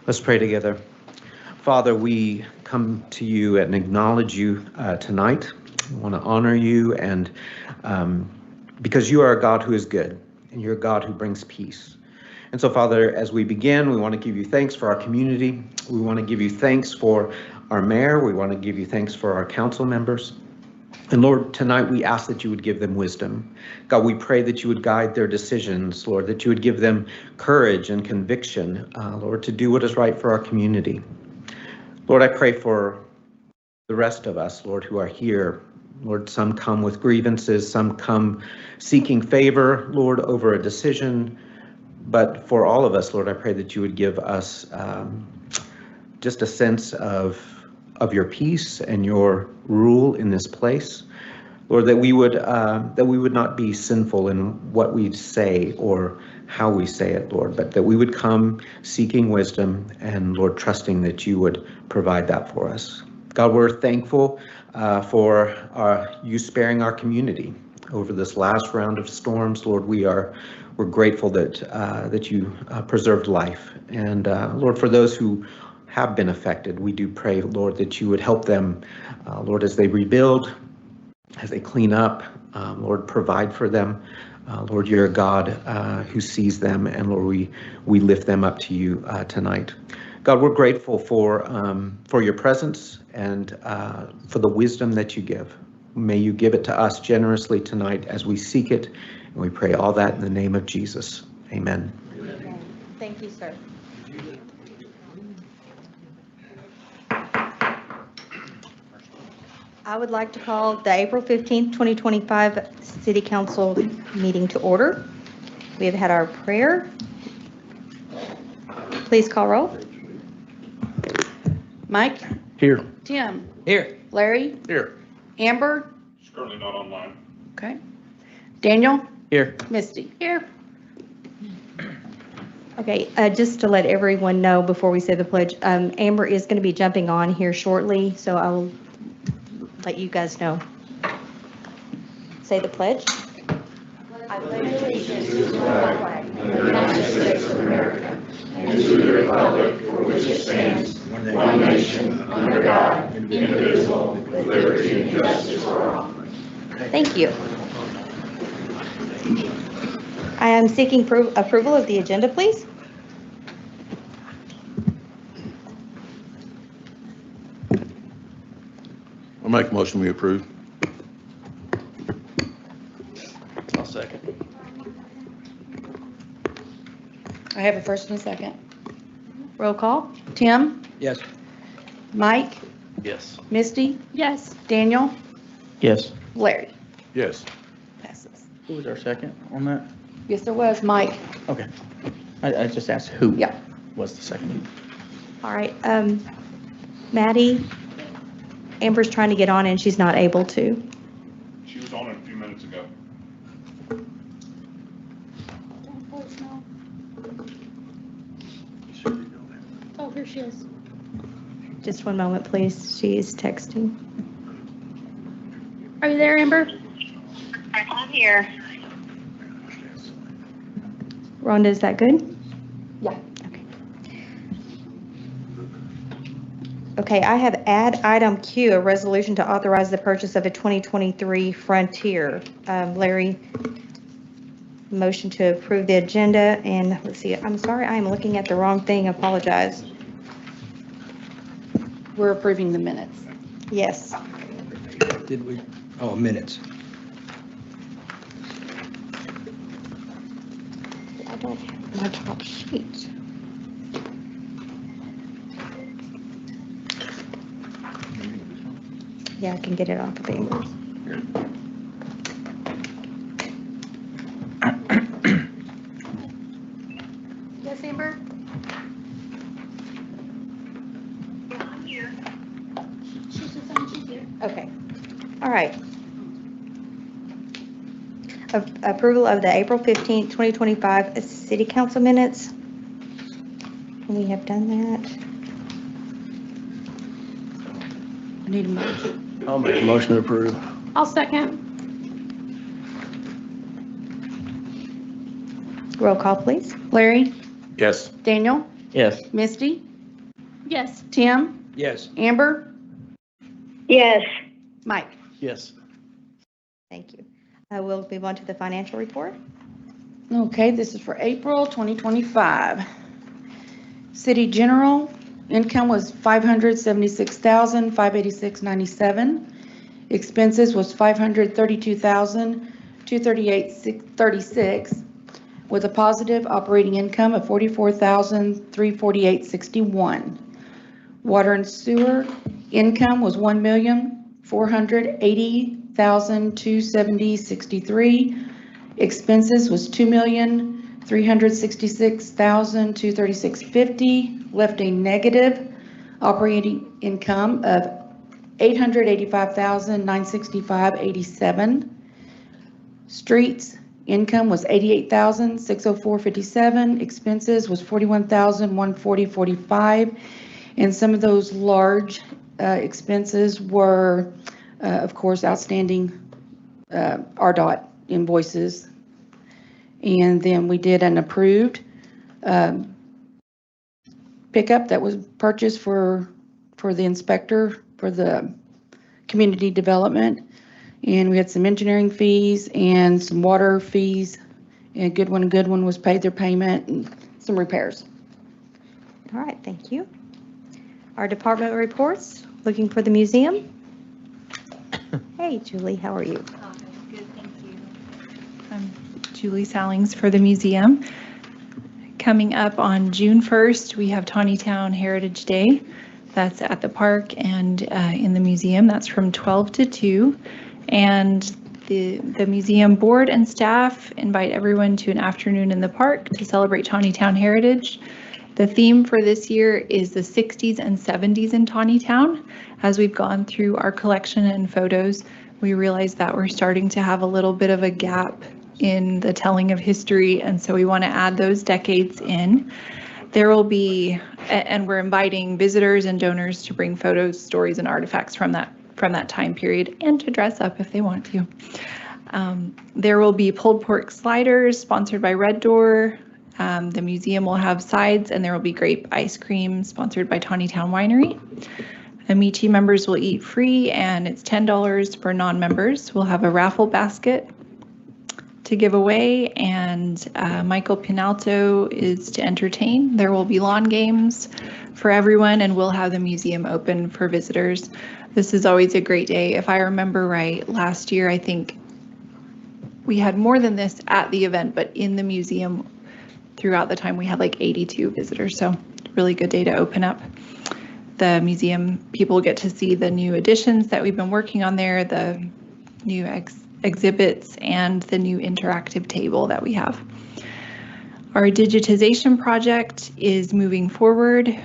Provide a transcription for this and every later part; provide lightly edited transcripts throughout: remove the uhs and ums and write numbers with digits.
Let's pray together. Father, we come to you and acknowledge you tonight. We want to honor you, and because you are a God who is good, and you're a God who brings peace. And so, Father, as we begin, we want to give you thanks for our community. We want to give you thanks for our mayor. We want to give you thanks for our council members. And Lord, tonight we ask that you would give them wisdom. God, we pray that you would guide their decisions, Lord, that you would give them courage and conviction, Lord, to do what is right for our community. Lord, I pray for the rest of us, Lord, who are here. Lord, some come with grievances, some come seeking favor, Lord, over a decision. But for all of us, Lord, I pray that you would give us just a sense of your peace and your rule in this place. Lord, that we would not be sinful in what we say or how we say it, Lord, but that we would come seeking wisdom and, Lord, trusting that you would provide that for us. God, we're thankful for you sparing our community over this last round of storms. Lord, we're grateful that you preserved life. And Lord, for those who have been affected, we do pray, Lord, that you would help them, Lord, as they rebuild, as they clean up, Lord, provide for them. Lord, you're a God who sees them, and Lord, we lift them up to you tonight. God, we're grateful for your presence and for the wisdom that you give. May you give it to us generously tonight as we seek it, and we pray all that in the name of Jesus. Amen. Amen. Thank you, sir. I would like to call the April 15th, 2025 City Council meeting to order. We have had our prayer. Please call roll. Mike? Here. Tim? Here. Larry? Here. Amber? It's currently not online. Okay. Daniel? Here. Misty? Here. Okay, just to let everyone know before we say the pledge, Amber is going to be jumping on here shortly, so I will let you guys know. Say the pledge. I pledge allegiance to the flag of the United States of America and to the republic for which it stands, one nation, under God, indivisible, with liberty and justice for all. Thank you. I am seeking approval of the agenda, please. I'll make a motion we approve. I'll second. I have a first and a second. Roll call. Tim? Yes. Mike? Yes. Misty? Yes. Daniel? Yes. Larry? Yes. Passes. Who was our second on that? Yes, there was. Mike? Okay. I just asked who Yeah. was the second. All right. Maddie, Amber's trying to get on and she's not able to. She was on a few minutes ago. Oh, here she is. Just one moment, please. She is texting. Are you there, Amber? I'm here. Rhonda, is that good? Yeah. Okay. Okay, I have add item Q, a resolution to authorize the purchase of a 2023 Frontier. Larry, motion to approve the agenda, and let's see, I'm sorry, I am looking at the wrong thing, apologize. We're approving the minutes. Yes. Did we? Oh, minutes. I don't have my top sheet. Yeah, I can get it off of Amber's. Yes, Amber? I'm here. She's just saying she's here. Okay. All right. Approval of the April 15th, 2025 City Council minutes. We have done that. I need a motion. I'll make a motion to approve. I'll second. Roll call, please. Larry? Yes. Daniel? Yes. Misty? Yes. Tim, Yes. Amber, Yes. Mike. Yes. Thank you. We'll move on to the financial report. Okay, this is for April 2025. City general income was $576,586.97. Expenses was $532,238.36, with a positive operating income of $44,348.61. Water and sewer income was $1,480,270.63. Expenses was $2,366,236.50, left a negative operating income of $885,965.87. Streets income was $88,604.57. Expenses was $41,140.45. And some of those large expenses were, of course, outstanding RDOT invoices. And then we did an approved pickup that was purchased for the inspector for the community development. And we had some engineering fees and some water fees. And a good one was paid their payment, and some repairs. All right, thank you. Our department reports, looking for the museum. Hey, Julie, how are you? Good, thank you. I'm Julie Sallings for the museum. Coming up on June 1st, we have Tontitown Heritage Day. That's at the park and in the museum. That's from 12 to 2. And the museum board and staff invite everyone to an afternoon in the park to celebrate Tontitown heritage. The theme for this year is the 60s and 70s in Tontitown. As we've gone through our collection and photos, we realize that we're starting to have a little bit of a gap in the telling of history, and so we want to add those decades in. There will be, and we're inviting visitors and donors to bring photos, stories, and artifacts from that time period, and to dress up if they want to. There will be pulled pork sliders sponsored by Red Door. The museum will have sides, and there will be grape ice cream sponsored by Tontitown Winery. Amici members will eat free, and it's $10 for non-members. We'll have a raffle basket to give away, and Michael Pinalto is to entertain. There will be lawn games for everyone, and we'll have the museum open for visitors. This is always a great day. If I remember right, last year I think we had more than this at the event, but in the museum throughout the time we had like 82 visitors, so really good day to open up. The museum people get to see the new additions that we've been working on there, the new exhibits, and the new interactive table that we have. Our digitization project is moving forward.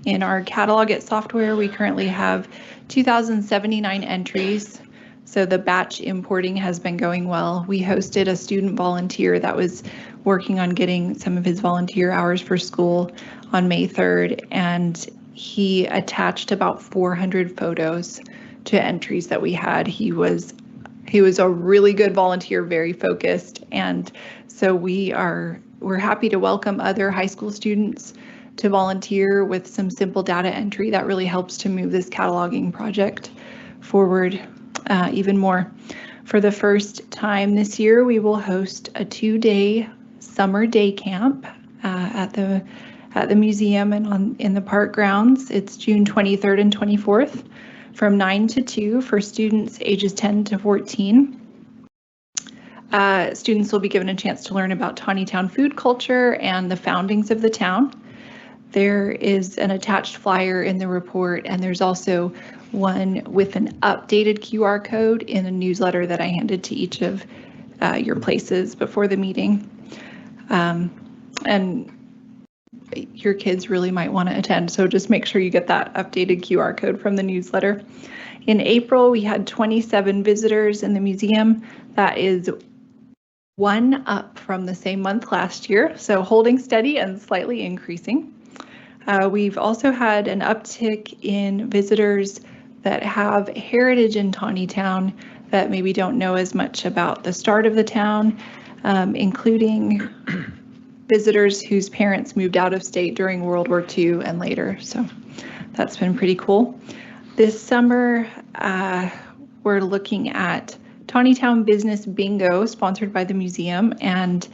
In our catalog at software, we currently have 2,079 entries. So the batch importing has been going well. We hosted a student volunteer that was working on getting some of his volunteer hours for school on May 3rd, and he attached about 400 photos to entries that we had. He was a really good volunteer, very focused, and so we're happy to welcome other high school students to volunteer with some simple data entry that really helps to move this cataloging project forward even more. For the first time this year, we will host a 2-day summer day camp at the museum and in the park grounds. It's June 23rd and 24th from 9 to 2 for students ages 10 to 14. Students will be given a chance to learn about Tontitown food culture and the foundings of the town. There is an attached flyer in the report, and there's also one with an updated QR code in a newsletter that I handed to each of your places before the meeting. And your kids really might want to attend, so just make sure you get that updated QR code from the newsletter. In April, we had 27 visitors in the museum. That is one up from the same month last year, so holding steady and slightly increasing. We've also had an uptick in visitors that have heritage in Tontitown that maybe don't know as much about the start of the town, including visitors whose parents moved out of state during World War II and later. So that's been pretty cool. This summer, we're looking at Tontitown Business Bingo, sponsored by the museum, and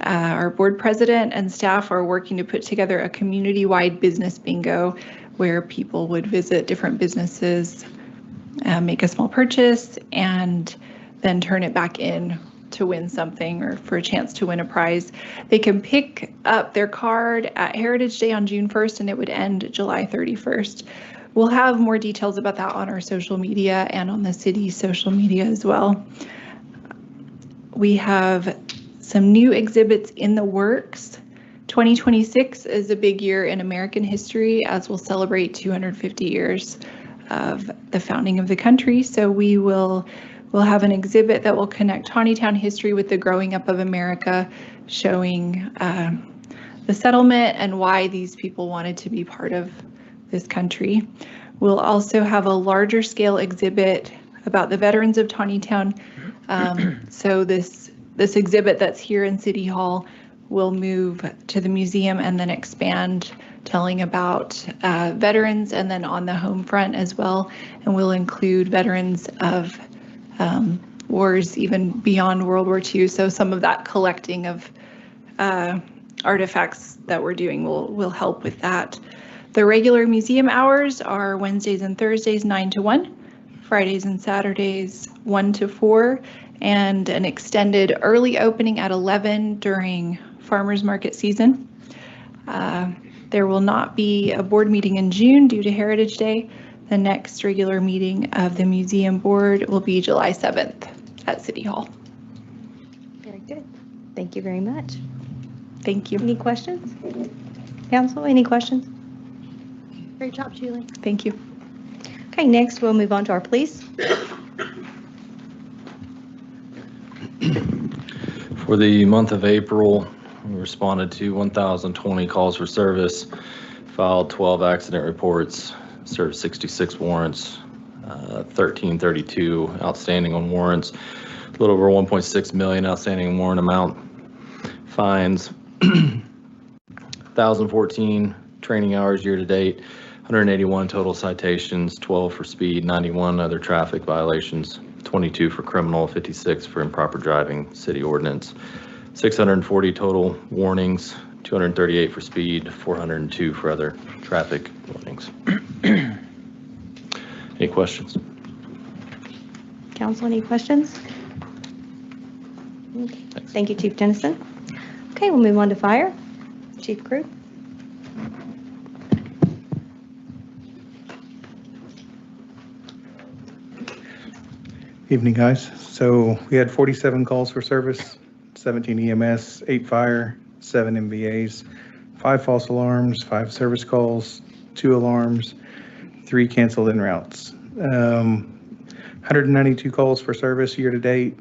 our board president and staff are working to put together a community-wide business bingo where people would visit different businesses, make a small purchase, and then turn it back in to win something or for a chance to win a prize. They can pick up their card at Heritage Day on June 1st and it would end July 31st. We'll have more details about that on our social media and on the city's social media as well. We have some new exhibits in the works. 2026 is a big year in American history as we'll celebrate 250 years of the founding of the country. So we'll have an exhibit that will connect Tontitown history with the growing up of America, showing the settlement and why these people wanted to be part of this country. We'll also have a larger scale exhibit about the veterans of Tontitown. So this exhibit that's here in City Hall will move to the museum and then expand, telling about veterans, and then on the home front as well. And we'll include veterans of wars even beyond World War II. So some of that collecting of artifacts that we're doing will help with that. The regular museum hours are Wednesdays and Thursdays 9 to 1, Fridays and Saturdays 1 to 4, and an extended early opening at 11 during farmers market season. There will not be a board meeting in June due to Heritage Day. The next regular meeting of the museum board will be July 7th at City Hall. Very good. Thank you very much. Thank you. Any questions? Council, any questions? Great job, Julie. Thank you. Okay, next we'll move on to our police. For the month of April, we responded to 1,020 calls for service, filed 12 accident reports, served 66 warrants, 1332 outstanding on warrants, a little over 1.6 million outstanding warrant amount, fines, 1,014 training hours year to date, 181 total citations, 12 for speed, 91 other traffic violations, 22 for criminal, 56 for improper driving, city ordinance, 640 total warnings, 238 for speed, 402 for other traffic warnings. Any questions? Council, any questions? Okay. Thank you, Chief Tennyson. Okay, we'll move on to fire. Chief Crew. Evening, guys. So we had 47 calls for service, 17 EMS, 8 fire, 7 MVAs, 5 false alarms, 5 service calls, 2 alarms, 3 canceled en routes. 192 calls for service year to date.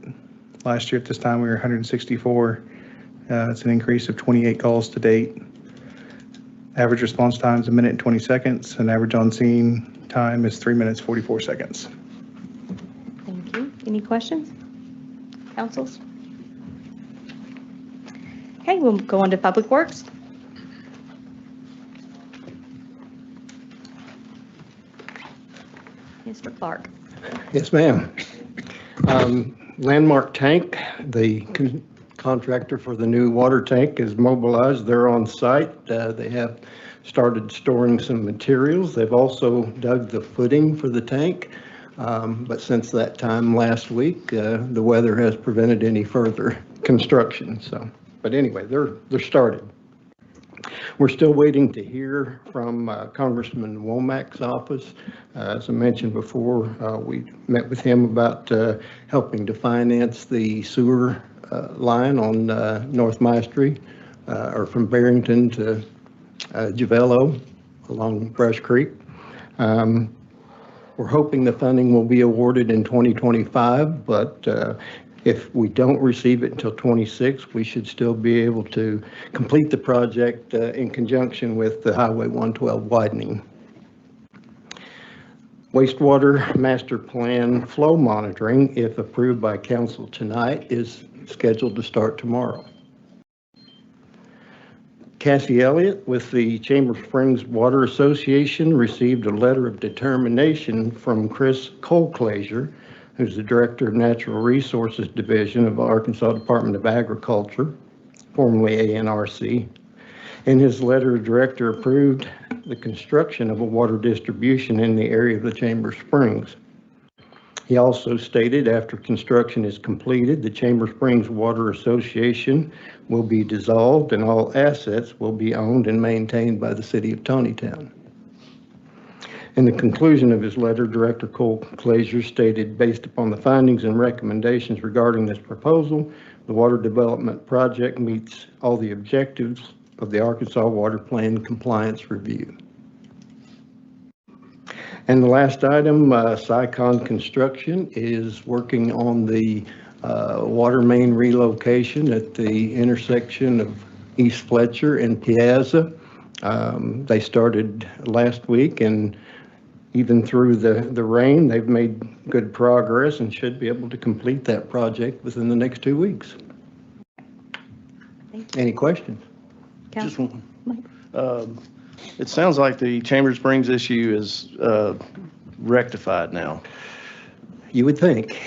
Last year at this time we were 164. It's an increase of 28 calls to date. Average response time is 1 minute and 20 seconds, and average on scene time is 3 minutes 44 seconds. Thank you. Any questions? Councils? Okay, we'll go on to Public Works. Mr. Clark. Yes, ma'am. Landmark Tank, the contractor for the new water tank, is mobilized. They're on site. They have started storing some materials. They've also dug the footing for the tank. But since that time last week, the weather has prevented any further construction. So, but anyway, they're started. We're still waiting to hear from Congressman Womack's office. As I mentioned before, we met with him about helping to finance the sewer line on North Maestri, or from Barrington to Javello along Brush Creek. We're hoping the funding will be awarded in 2025, but if we don't receive it until 26, we should still be able to complete the project in conjunction with the Highway 112 widening. Wastewater master plan flow monitoring, if approved by council tonight, is scheduled to start tomorrow. Cassie Elliott with the Chamber Springs Water Association received a letter of determination from Chris Colclaser, who's the Director of Natural Resources Division of Arkansas Department of Agriculture, formerly ANRC. In his letter, the director approved the construction of a water distribution in the area of the Chamber Springs. He also stated after construction is completed, the Chamber Springs Water Association will be dissolved and all assets will be owned and maintained by the city of Tontitown. In the conclusion of his letter, Director Colclaser stated, based upon the findings and recommendations regarding this proposal, the water development project meets all the objectives of the Arkansas Water Plan Compliance Review. And the last item, SciCon Construction is working on the water main relocation at the intersection of East Fletcher and Piazza. They started last week, and even through the rain, they've made good progress and should be able to complete that project within the next 2 weeks. Thank you. Any questions? Just Council- one. It sounds like the Chamber Springs issue is rectified now. You would think.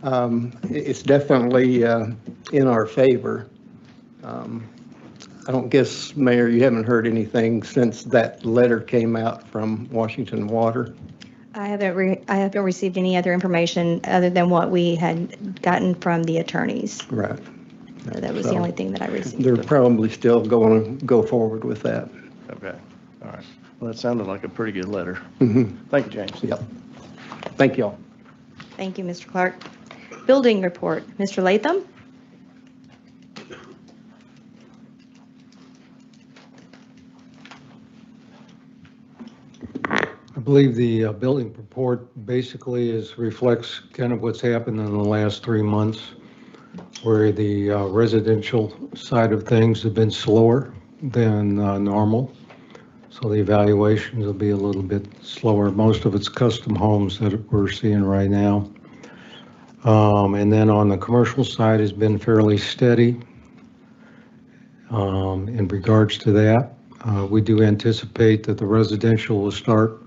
It's definitely in our favor. I don't guess, Mayor, you haven't heard anything since that letter came out from Washington Water? I haven't received any other information other than what we had gotten from the attorneys. Right. So that was the So, only thing that I received. They're probably still going to go forward with that. Okay, all right. Well, that sounded like a pretty good letter. Mhm. Thank you, James. Yep. Thank you all. Thank you, Mr. Clark. Building report, Mr. Latham? I believe the building report basically reflects kind of what's happened in the last 3 months, where the residential side of things have been slower than normal. So the evaluations will be a little bit slower. Most of it's custom homes that we're seeing right now. And then on the commercial side has been fairly steady in regards to that. We do anticipate that the residential will start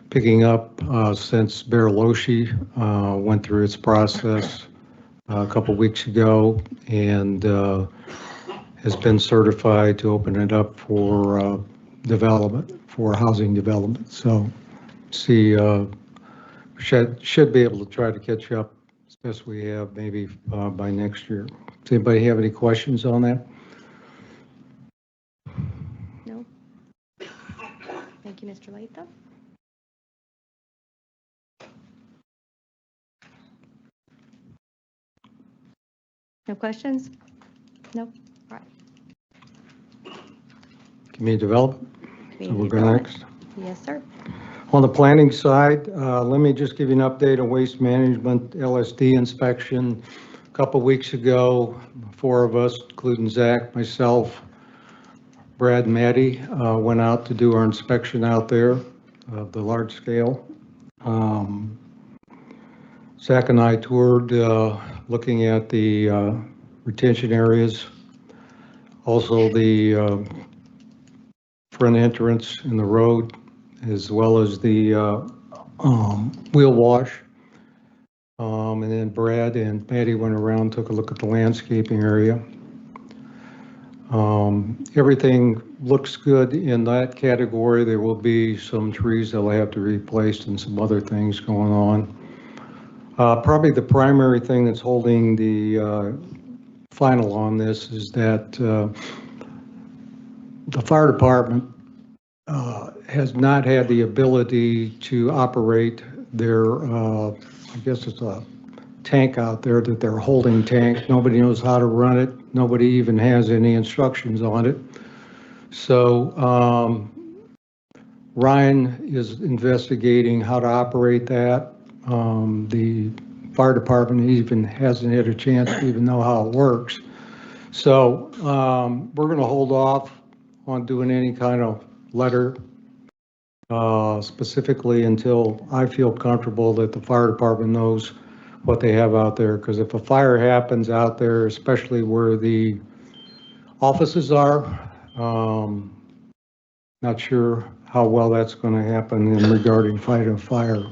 picking up since Bariloche went through its process a couple weeks ago and has been certified to open it up for development, for housing development. So should be able to try to catch up as best we have maybe by next year. Does anybody have any questions on that? No. Thank you, Mr. Latham. No questions? No? All right. Community development? So we'll go next. Yes, sir. On the planning side, let me just give you an update on waste management LSD inspection. A couple weeks ago, 4 of us, including Zach, myself, Brad, and Maddie, went out to do our inspection out there of the large scale. Zach and I toured looking at the retention areas, also the front entrance in the road, as well as the wheel wash. And then Brad and Maddie went around, took a look at the landscaping area. Everything looks good in that category. There will be some trees that will have to be replaced and some other things going on. Probably the primary thing that's holding the final on this is that the fire department has not had the ability to operate their, I guess it's a tank out there that they're holding tank. Nobody knows how to run it. Nobody even has any instructions on it. So Ryan is investigating how to operate that. The fire department even hasn't had a chance to even know how it works. So we're going to hold off on doing any kind of letter specifically until I feel comfortable that the fire department knows what they have out there. Because if a fire happens out there, especially where the offices are, Not sure how well that's going to happen in regarding fight a fire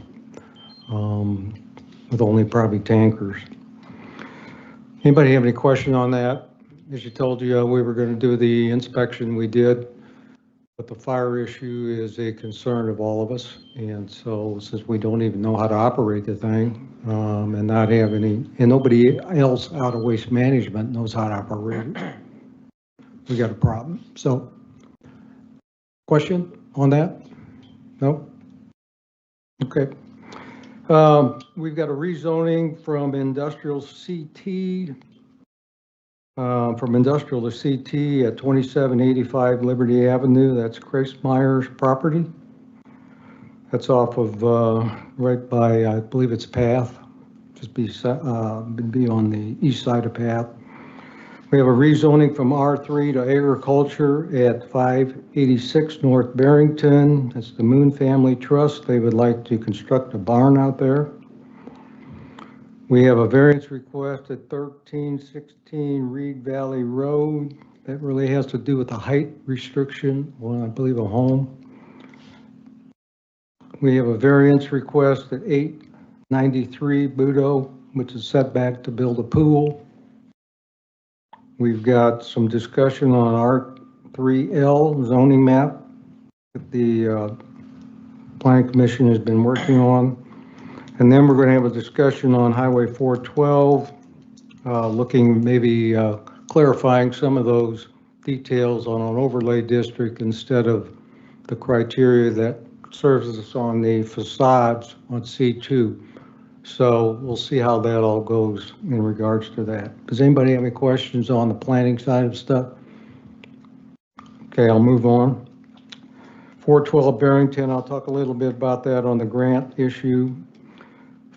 with only probably tankers. Anybody have any question on that? As you told you, we were going to do the inspection, we did. But the fire issue is a concern of all of us. And so since we don't even know how to operate the thing and not have any, and nobody else out of waste management knows how to operate it, we got a problem. So question on that? No? Okay. We've got a rezoning from industrial CT from industrial to CT at 2785 Liberty Avenue. That's Chris Meyer's property. That's off of right by, I believe it's Path, just be on the east side of Path. We have a rezoning from R3 to agriculture at 586 North Barrington. That's the Moon Family Trust. They would like to construct a barn out there. We have a variance request at 1316 Reed Valley Road. That really has to do with the height restriction on, I believe, a home. We have a variance request at 893 Budo, which is setback to build a pool. We've got some discussion on R3L zoning map that the Planning Commission has been working on. And then we're going to have a discussion on Highway 412, looking maybe clarifying some of those details on an overlay district instead of the criteria that serves us on the facades on C2. So we'll see how that all goes in regards to that. Does anybody have any questions on the planning side of stuff? Okay, I'll move on. 412 Barrington, I'll talk a little bit about that on the grant issue.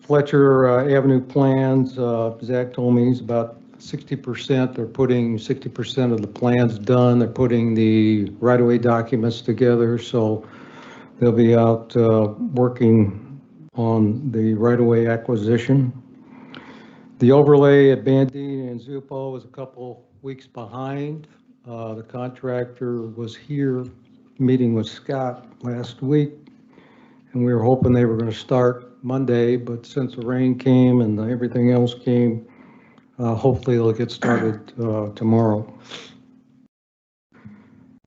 Fletcher Avenue plans, Zach told me he's about 60%. They're putting 60% of the plans done. They're putting the right-of-way documents together. So they'll be out working on the right-of-way acquisition. The overlay at Bandine and Zupo was a couple weeks behind. The contractor was here meeting with Scott last week, and we were hoping they were going to start Monday, but since the rain came and everything else came, hopefully they'll get started tomorrow.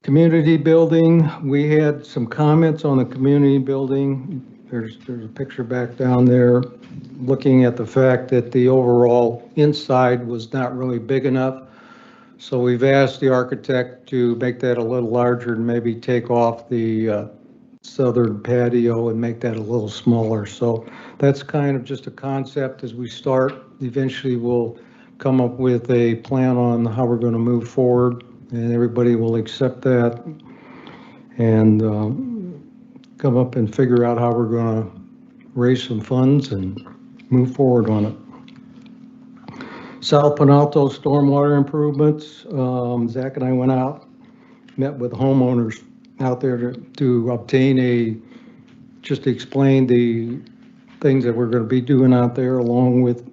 Community building, we had some comments on the community building. There's a picture back down there looking at the fact that the overall inside was not really big enough. So we've asked the architect to make that a little larger and maybe take off the southern patio and make that a little smaller. So that's kind of just a concept as we start. Eventually we'll come up with a plan on how we're going to move forward, and everybody will accept that and come up and figure out how we're going to raise some funds and move forward on it. South Penalto stormwater improvements. Zach and I went out, met with homeowners out there to obtain just to explain the things that we're going to be doing out there, along with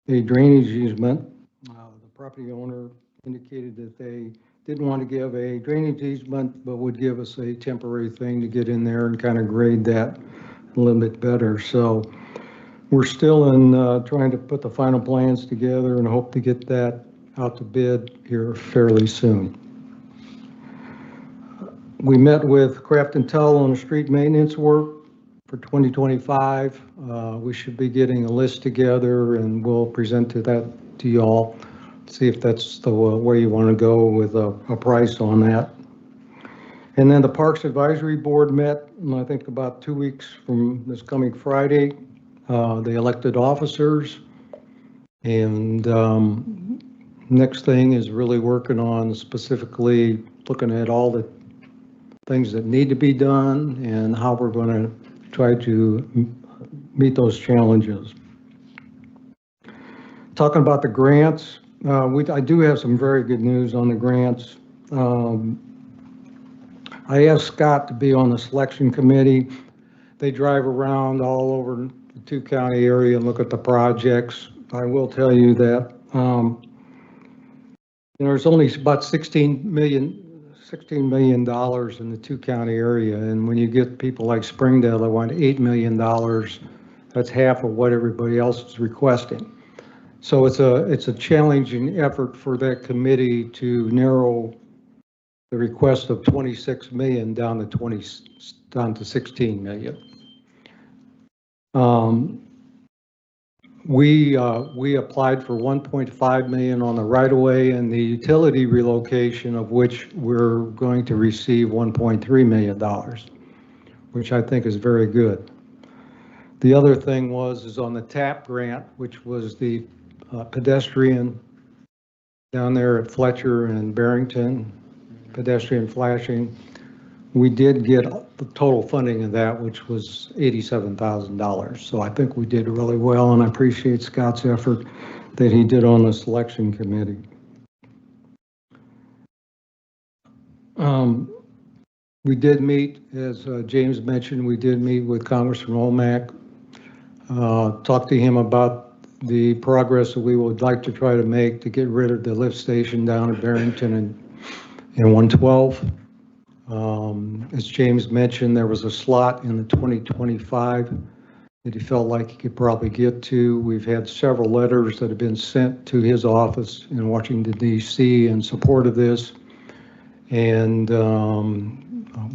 a drainage easement. The property owner indicated that they didn't want to give a drainage easement, but would give us a temporary thing to get in there and kind of grade that a little bit better. So we're still in trying to put the final plans together and hope to get that out to bid here fairly soon. We met with Craft and Tell on the street maintenance work for 2025. We should be getting a list together and we'll present that to y'all. See if that's the way you want to go with a price on that. And then the Parks Advisory Board met, I think about 2 weeks from this coming Friday. They elected officers, and next thing is really working on specifically looking at all the things that need to be done and how we're going to try to meet those challenges. Talking about the grants, I do have some very good news on the grants. I asked Scott to be on the selection committee. They drive around all over the two-county area and look at the projects. I will tell you that there's only about 16 million $16 million in the two-county area, and when you get people like Springdale that want $8 million, that's half of what everybody else is requesting. So it's a challenging effort for that committee to narrow the request of 26 million down to 16 million. We applied for 1.5 million on the right-of-way and the utility relocation, of which we're going to receive $1.3 million, which I think is very good. The other thing is on the TAP grant, which was the pedestrian down there at Fletcher and Barrington, pedestrian flashing. We did get the total funding of that, which was $87,000. So I think we did really well, and I appreciate Scott's effort that he did on the selection committee. We did meet, as James mentioned, we did meet with Congressman Olmec, talked to him about the progress that we would like to try to make to get rid of the lift station down at Barrington and 112. As James mentioned, there was a slot in the 2025 that he felt like he could probably get to. We've had several letters that have been sent to his office in Washington, D.C. in support of this. And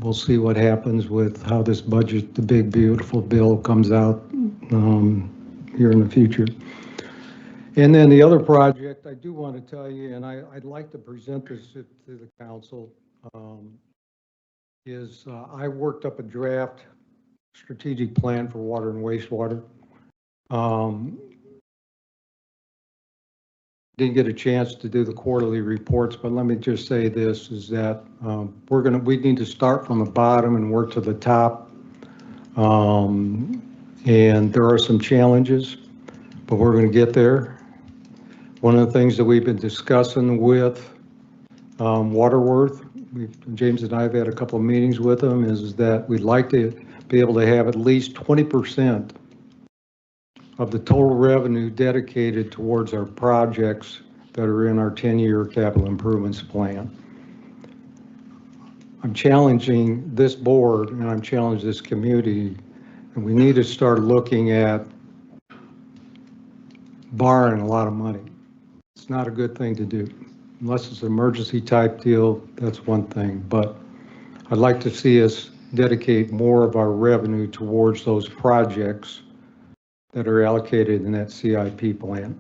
we'll see what happens with how this budget, the big, beautiful bill, comes out here in the future. And then the other project, I do want to tell you, and I'd like to present this to the council, is I worked up a draft strategic plan for water and wastewater. Didn't get a chance to do the quarterly reports, but let me just say this, is that we need to start from the bottom and work to the top. And there are some challenges, but we're going to get there. One of the things that we've been discussing with Waterworth, James and I have had a couple of meetings with them, is that we'd like to be able to have at least 20% of the total revenue dedicated towards our projects that are in our 10-year capital improvements plan. I'm challenging this board and I'm challenging this community, and we need to start looking at borrowing a lot of money. It's not a good thing to do. Unless it's an emergency type deal, that's one thing. But I'd like to see us dedicate more of our revenue towards those projects that are allocated in that CIP plan.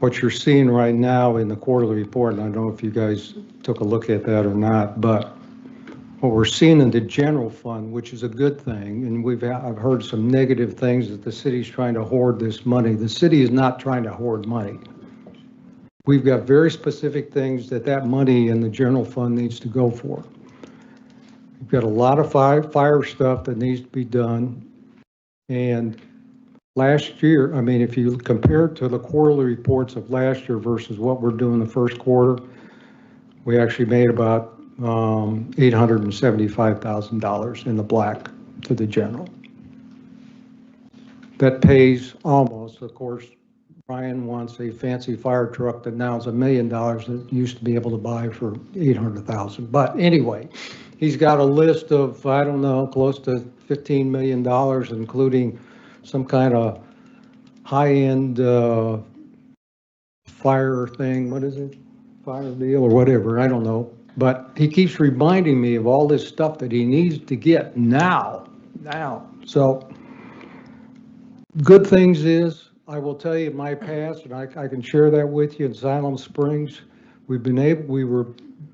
What you're seeing right now in the quarterly report, and I don't know if you guys took a look at that or not, but what we're seeing in the general fund, which is a good thing, and I've heard some negative things that the city's trying to hoard this money. The city is not trying to hoard money. We've got very specific things that money in the general fund needs to go for. We've got a lot of fire stuff that needs to be done. And last year, I mean, if you compare it to the quarterly reports of last year versus what we're doing the first quarter, we actually made about $875,000 in the black to the general. That pays almost, of course. Brian wants a fancy fire truck that now is $1 million that used to be able to buy for $800,000. But anyway, he's got a list of, I don't know, close to $15 million, including some kind of high-end fire thing. What is it? Fire deal or whatever. I don't know. But he keeps reminding me of all this stuff that he needs to get now. So good things is, I will tell you my past, and I can share that with you in Siloam Springs. We were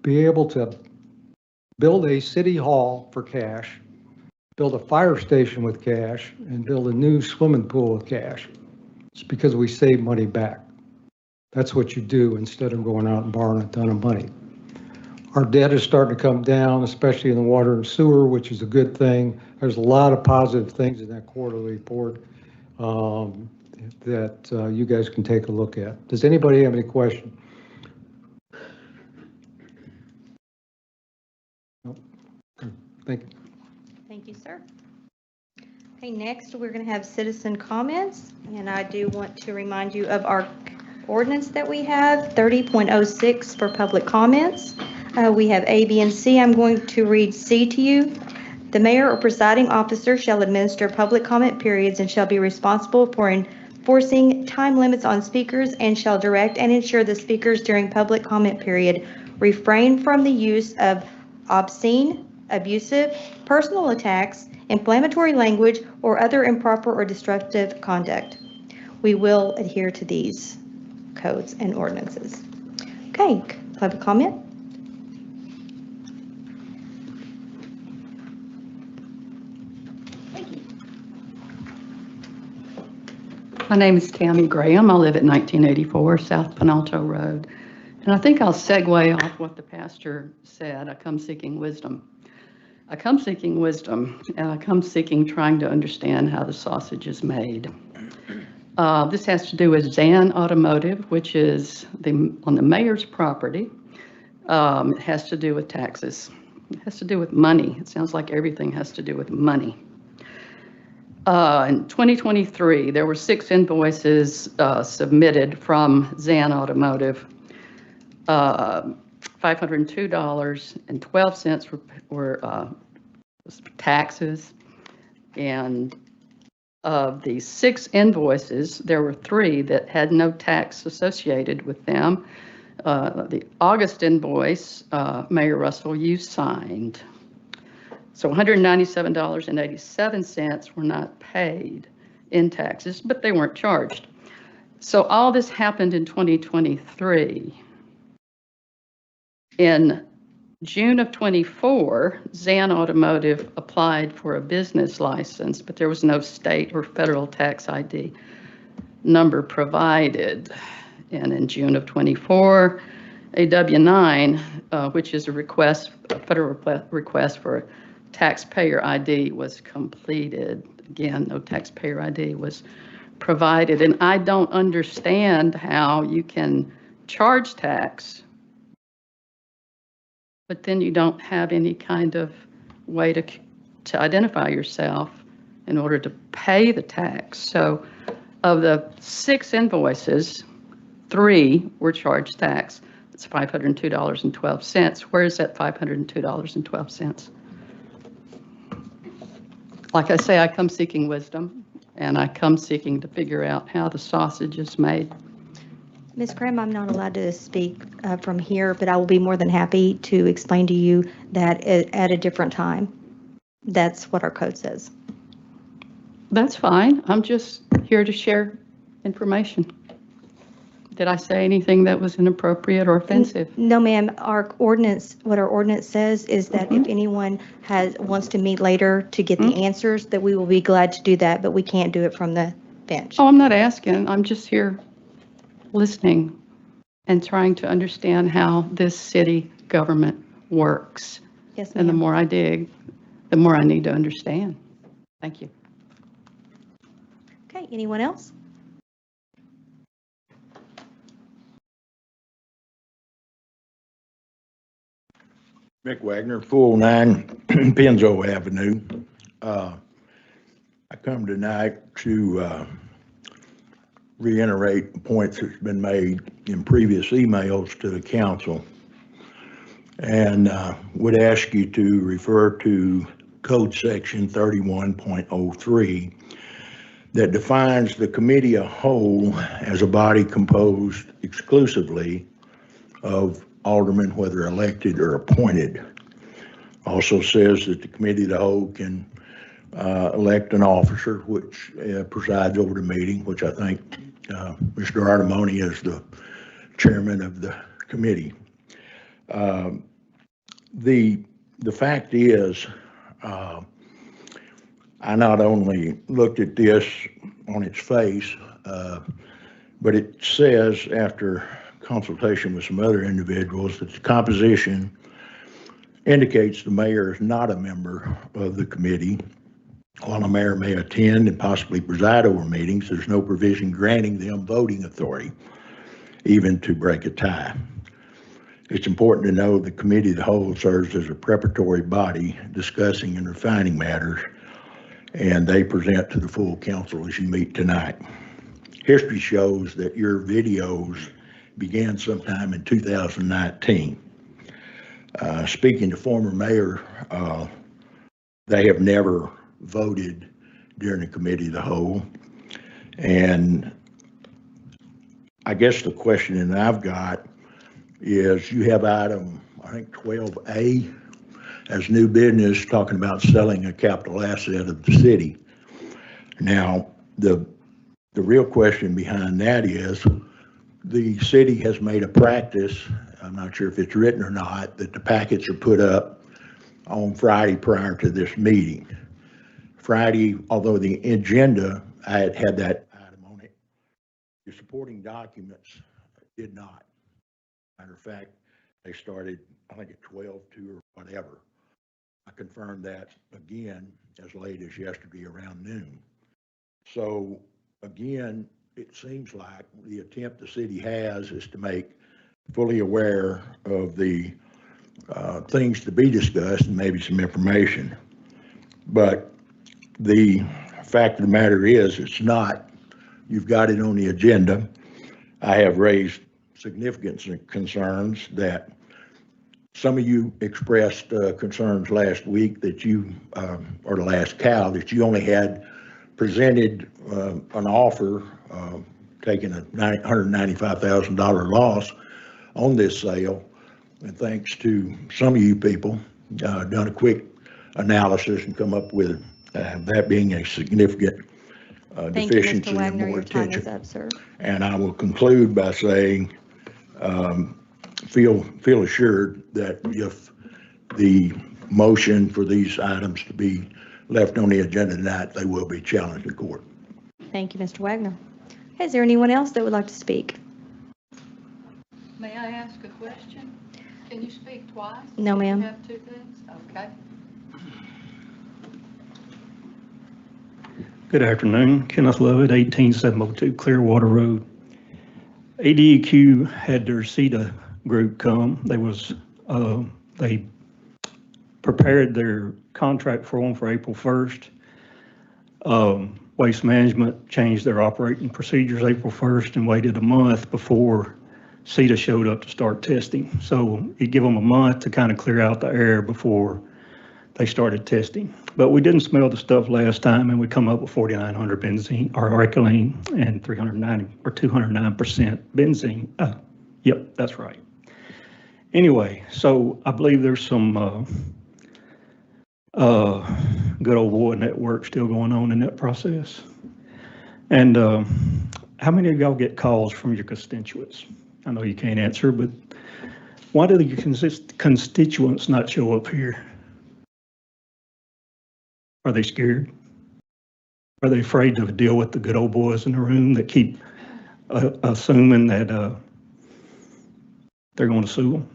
able to build a city hall for cash, build a fire station with cash, and build a new swimming pool with cash. It's because we saved money back. That's what you do instead of going out and borrowing a ton of money. Our debt is starting to come down, especially in the water and sewer, which is a good thing. There's a lot of positive things in that quarterly report that you guys can take a look at. Does anybody have any questions? No? Thank you. Thank you, sir. Okay, next we're going to have citizen comments, and I do want to remind you of our ordinance that we have, 30.06 for public comments. We have A, B, and C. I'm going to read C to you. The mayor or presiding officer shall administer public comment periods and shall be responsible for enforcing time limits on speakers and shall direct and ensure the speakers during public comment period refrain from the use of obscene, abusive, personal attacks, inflammatory language, or other improper or destructive conduct. We will adhere to these codes and ordinances. Okay, public comment? My name is Tammy Graham. I live at 1984 South Penalto Road. And I think I'll segue off what the pastor said. I come seeking wisdom. I come seeking wisdom, and I come seeking trying to understand how the sausage is made. This has to do with Zan Automotive, which is on the mayor's property. It has to do with taxes. It has to do with money. It sounds like everything has to do with money. In 2023, there were 6 invoices submitted from Zan Automotive. $502.12 were taxes, and of the 6 invoices, there were 3 that had no tax associated with them. The August invoice, Mayor Russell, you signed. So $197.87 were not paid in taxes, but they weren't charged. So all this happened in 2023. In June of 24, Zan Automotive applied for a business license, but there was no state or federal tax ID number provided. And in June of 24, a W-9, which is a federal request for a taxpayer ID, was completed. Again, no taxpayer ID was provided. And I don't understand how you can charge tax, but then you don't have any kind of way to identify yourself in order to pay the tax. So of the 6 invoices, 3 were charged tax. It's $502.12. Where is that $502.12? Like I say, I come seeking wisdom, and I come seeking to figure out how the sausage is made. Ms. Graham, I'm not allowed to speak from here, but I will be more than happy to explain to you that at a different time. That's what our code says. That's fine. I'm just here to share information. Did I say anything that was inappropriate or offensive? No, ma'am. Our ordinance, what our ordinance says is that if anyone wants to meet later to get the answers, that we will be glad to do that, but we can't do it from the bench. Oh, I'm not asking. I'm just here listening and trying to understand how this city government works. Yes, ma'am. And the more I dig, the more I need to understand. Thank you. Okay, anyone else? Mick Wagner, 409 Penzo Avenue. I come tonight to reiterate the points that's been made in previous emails to the council, and would ask you to refer to Code Section 31.03 that defines the committee a whole as a body composed exclusively of aldermen, whether elected or appointed. Also says that the committee of the whole can elect an officer which presides over the meeting, which I think Mr. Artimoni is the chairman of the committee. The fact is, I not only looked at this on its face, but it says, after consultation with some other individuals, that the composition indicates the mayor is not a member of the committee. While a mayor may attend and possibly preside over meetings, there's no provision granting them voting authority, even to break a tie. It's important to know the committee of the whole serves as a preparatory body discussing and refining matters, and they present to the full council as you meet tonight. History shows that your videos began sometime in 2019. Speaking to former mayor, they have never voted during the committee of the whole. And I guess the question that I've got is you have item, I think 12A, as new business, talking about selling a capital asset of the city. Now, the real question behind that is the city has made a practice, I'm not sure if it's written or not, that the packets are put up on Friday prior to this meeting. Friday, although the agenda, I had that item on it, the supporting documents did not. Matter of fact, they started, I think at 12:02 or whatever. I confirmed that again as late as yesterday around noon. So again, it seems like the attempt the city has is to make fully aware of the things to be discussed and maybe some information. But the fact of the matter is, it's not. You've got it on the agenda. I have raised significant concerns that some of you expressed concerns last week that you, or the last cow, that you only had presented an offer, taking a $195,000 loss on this sale. And thanks to some of you people, done a quick analysis and come up with that being a significant Thank you, deficiency Mr. Wagner. and more Your time is attention. up, sir. And I will conclude by saying, feel assured that if the motion for these items to be left on the agenda tonight, they will be challenged in court. Thank you, Mr. Wagner. Is there anyone else that would like to speak? May I ask a question? Can you speak twice? No, ma'am. You have two things? Okay. Good afternoon. Kenneth Lovett, 18702 Clearwater Road. ADEQ had their CETA group come. They prepared their contract for them for April 1st. Waste Management changed their operating procedures April 1st and waited a month before CETA showed up to start testing. So it gave them a month to kind of clear out the air before they started testing. But we didn't smell the stuff last time, and we come up with 4,900 benzene or alkylene and 390 or 209% benzene. Yep, that's right. Anyway, so I believe there's some good old boy network still going on in that process. And how many of y'all get calls from your constituents? I know you can't answer, but why do the constituents not show up here? Are they scared? Are they afraid to deal with the good old boys in the room that keep assuming that they're going to sue them?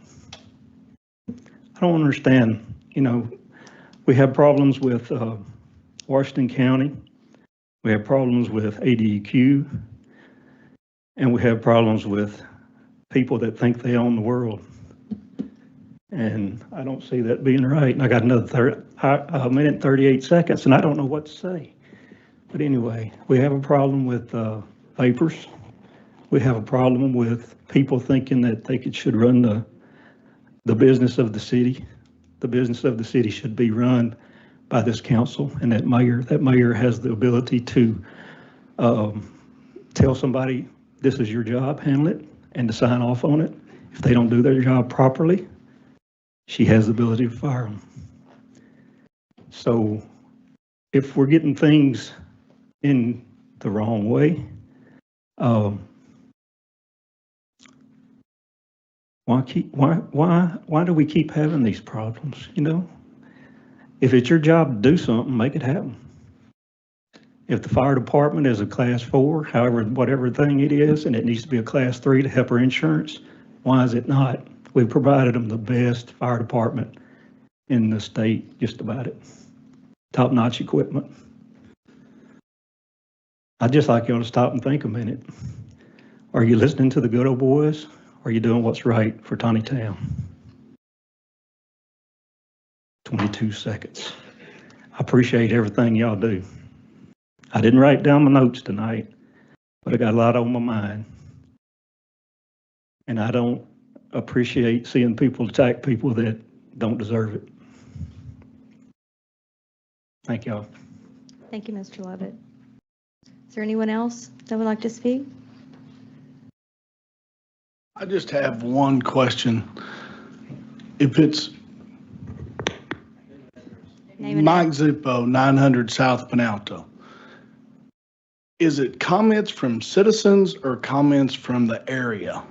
I don't understand. You know, we have problems with Washington County. We have problems with ADEQ. And we have problems with people that think they own the world. And I don't see that being right. And I got another minute and 38 seconds, and I don't know what to say. But anyway, we have a problem with vapors. We have a problem with people thinking that they should run the business of the city. The business of the city should be run by this council and that mayor. That mayor has the ability to tell somebody, this is your job, handle it, and to sign off on it. If they don't do their job properly, she has the ability to fire them. So if we're getting things in the wrong way, why do we keep having these problems? You know, if it's your job to do something, make it happen. If the fire department is a class 4, however, whatever thing it is, and it needs to be a class 3 to help our insurance, why is it not? We've provided them the best fire department in the state, just about it. Top-notch equipment. I'd just like you all to stop and think a minute. Are you listening to the good old boys? Or are you doing what's right for Tontitown? 22 seconds. I appreciate everything y'all do. I didn't write down my notes tonight, but I got a lot on my mind. And I don't appreciate seeing people attack people that don't deserve it. Thank y'all. Thank you, Mr. Lovett. Is there anyone else that would like to speak? I just have one question. If it's Name and Mike Zippo, 900 South Penalto, is it comments from citizens or comments from the area?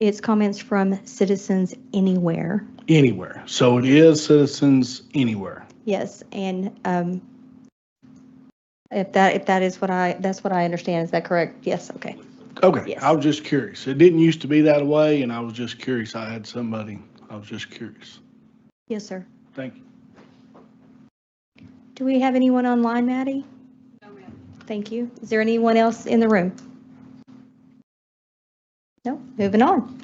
It's comments from citizens anywhere. Anywhere. So it is citizens anywhere. Yes, and if that is that's what I understand. Is that correct? Yes. Okay. Okay, Yes. I was just curious. It didn't used to be that way, and I was just curious. I had somebody, I was just curious. Yes, sir. Thank you. Do we have anyone online, Maddie? No, ma'am. Thank you. Is there anyone else in the room? No. Moving on.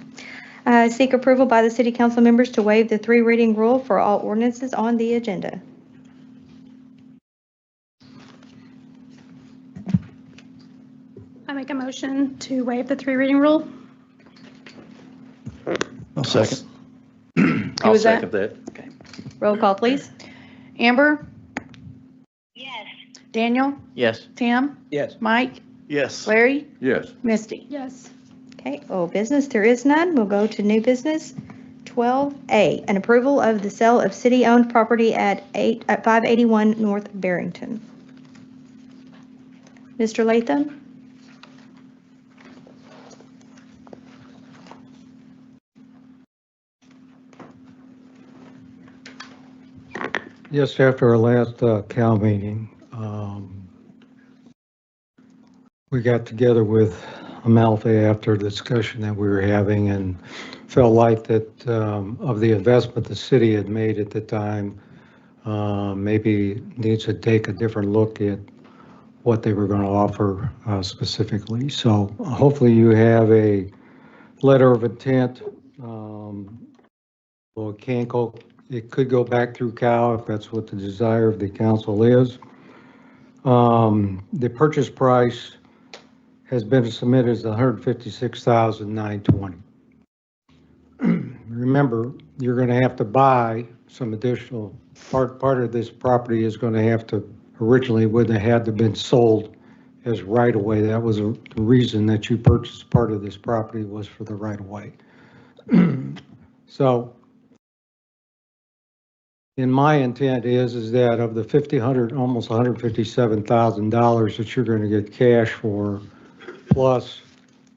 Seek approval by the city council members to waive the 3 reading rule for all ordinances on the agenda. I make a motion to waive the 3 reading rule. I'll second. Who was that? that. Roll call, please. Amber? Yes. Daniel? Yes. Tim? Yes. Mike? Yes. Larry? Yes. Misty? Yes. Okay, old business, there is none. We'll go to new business. 12A, an approval of the sale of city-owned property at 581 North Barrington. Mr. Latham? Yes, after our last Cal meeting, we got together with Amalfi after the discussion that we were having and felt like that of the investment the city had made at the time, maybe needs to take a different look at what they were going to offer specifically. So hopefully you have a letter of intent. Well, it could go back through Cal if that's what the desire of the council is. The purchase price has been submitted as $156,920. Remember, you're going to have to buy some additional part of this property is going to have to originally wouldn't have had to been sold as right of way. That was the reason that you purchased part of this property was for the right of way. So in my intent is that of the almost $157,000 that you're going to get cash for, plus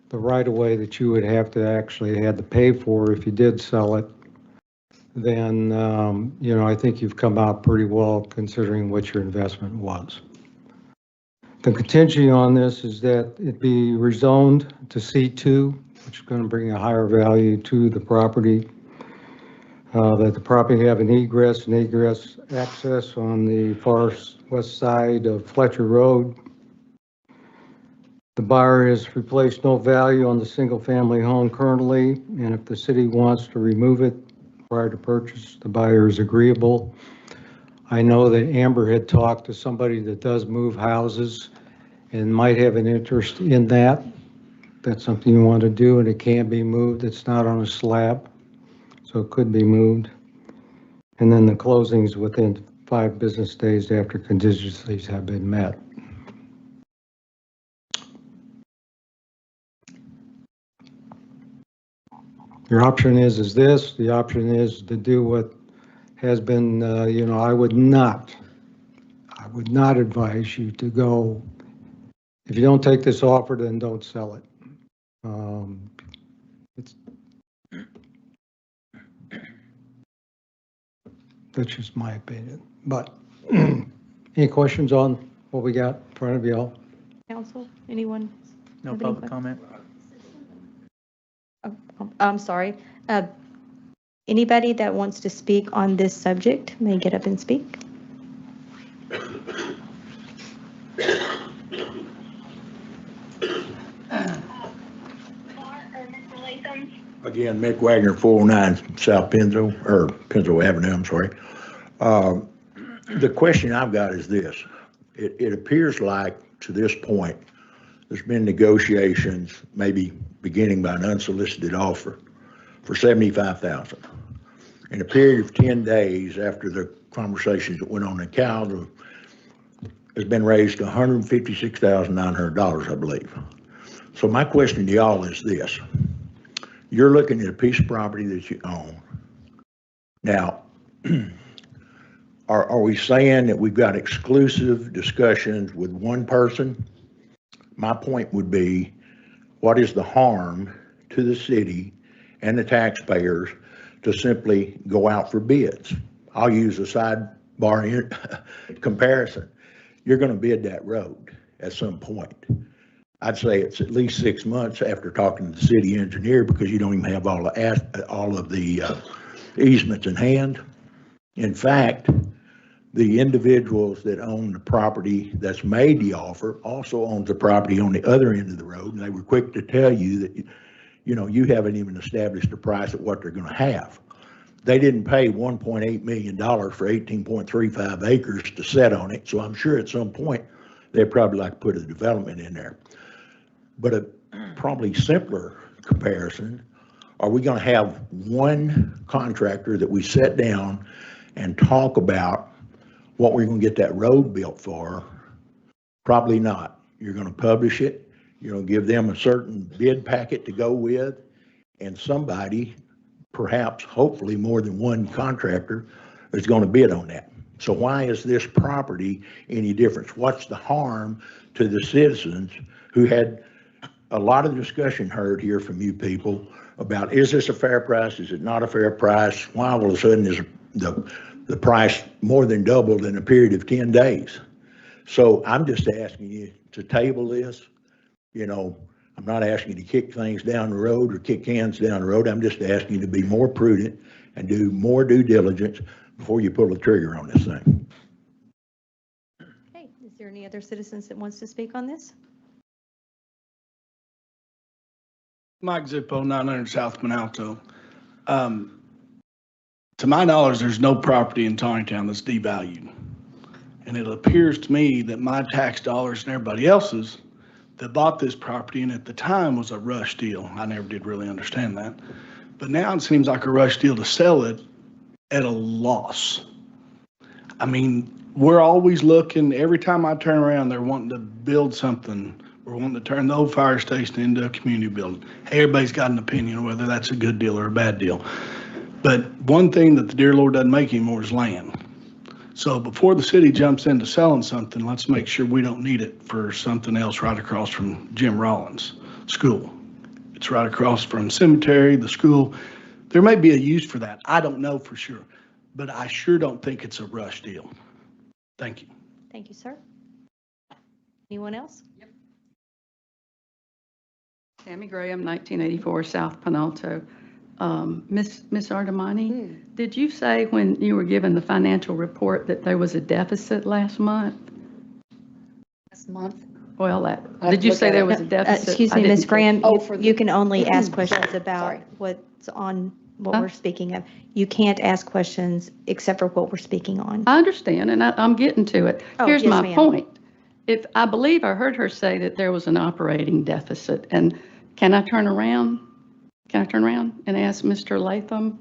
the right of way that you would have to actually had to pay for if you did sell it, then, I think you've come out pretty well considering what your investment was. The contingency on this is that it be rezoned to C2, which is going to bring a higher value to the property. That the property have an egress and egress access on the far west side of Fletcher Road. The buyer has replaced no value on the single-family home currently, and if the city wants to remove it prior to purchase, the buyer is agreeable. I know that Amber had talked to somebody that does move houses and might have an interest in that. That's something you want to do, and it can be moved. It's not on a slab, so it could be moved. And then the closings within 5 business days after contingencies have been met. Your option is this. The option is to do what has been, I would not advise you to go, if you don't take this offer, then don't sell it. That's just my opinion. But any questions on what we got in front of y'all? Council, anyone? No have any public comment? Oh, I'm sorry. Anybody that wants to speak on this subject may get up and speak. Again, Mick Wagner, 409 South Penzo Avenue, I'm sorry. The question I've got is this. It appears like, to this point, there's been negotiations, maybe beginning by an unsolicited offer, for $75,000. In a period of 10 days after the conversations that went on in Calder, has been raised to $156,900, I believe. So my question to y'all is this. You're looking at a piece of property that you own. Now, are we saying that we've got exclusive discussions with one person? My point would be, what is the harm to the city and the taxpayers to simply go out for bids? I'll use a sidebar comparison. You're going to bid that road at some point. I'd say it's at least 6 months after talking to the city engineer, because you don't even have all of the easements in hand. In fact, the individuals that own the property that's made the offer also owns the property on the other end of the road, and they were quick to tell you that, you know, you haven't even established a price at what they're going to have. They didn't pay $1.8 million for 18.35 acres to set on it, so I'm sure at some point they'd probably like to put a development in there. But a probably simpler comparison, are we going to have one contractor that we sit down and talk about what we're going to get that road built for? Probably not. You're going to publish it. You're going to give them a certain bid packet to go with, and somebody, perhaps, hopefully more than one contractor, is going to bid on that. So why is this property any different? What's the harm to the citizens who had a lot of discussion heard here from you people about, is this a fair price? Is it not a fair price? Why all of a sudden is the price more than doubled in a period of 10 days? So I'm just asking you to table this. You know, I'm not asking you to kick things down the road or kick cans down the road. I'm just asking you to be more prudent and do more due diligence before you pull the trigger on this thing. Okay, is there any other citizens that wants to speak on this? Mike Zippo, 900 South Monalto. To my knowledge, there's no property in Tontitown that's devalued. And it appears to me that my tax dollars and everybody else's that bought this property, and at the time was a rush deal. I never did really understand that. But now it seems like a rush deal to sell it at a loss. I mean, we're always looking, every time I turn around, they're wanting to build something. We're wanting to turn the old fire station into a community building. Hey, everybody's got an opinion on whether that's a good deal or a bad deal. But one thing that the dear Lord doesn't make anymore is land. So before the city jumps into selling something, let's make sure we don't need it for something else right across from Jim Rollins School. It's right across from cemetery, the school. There may be a use for that. I don't know for sure, but I sure don't think it's a rush deal. Thank you. Thank you, sir. Anyone else? Yep. Tammy Graham, 1984 South Penalto. Miss Artemani, did you say when you were given the financial report that there was a deficit last month? Last month? Well, did you say there was a deficit? Excuse me, Ms. Graham, for you can only ask questions about what's on what we're speaking of. You can't ask questions except for what we're speaking on. I understand, and I'm getting to it. Oh, Here's yes, my ma'am. point. If I believe I heard her say that there was an operating deficit, and can I turn around? Can I turn around and ask Mr. Latham?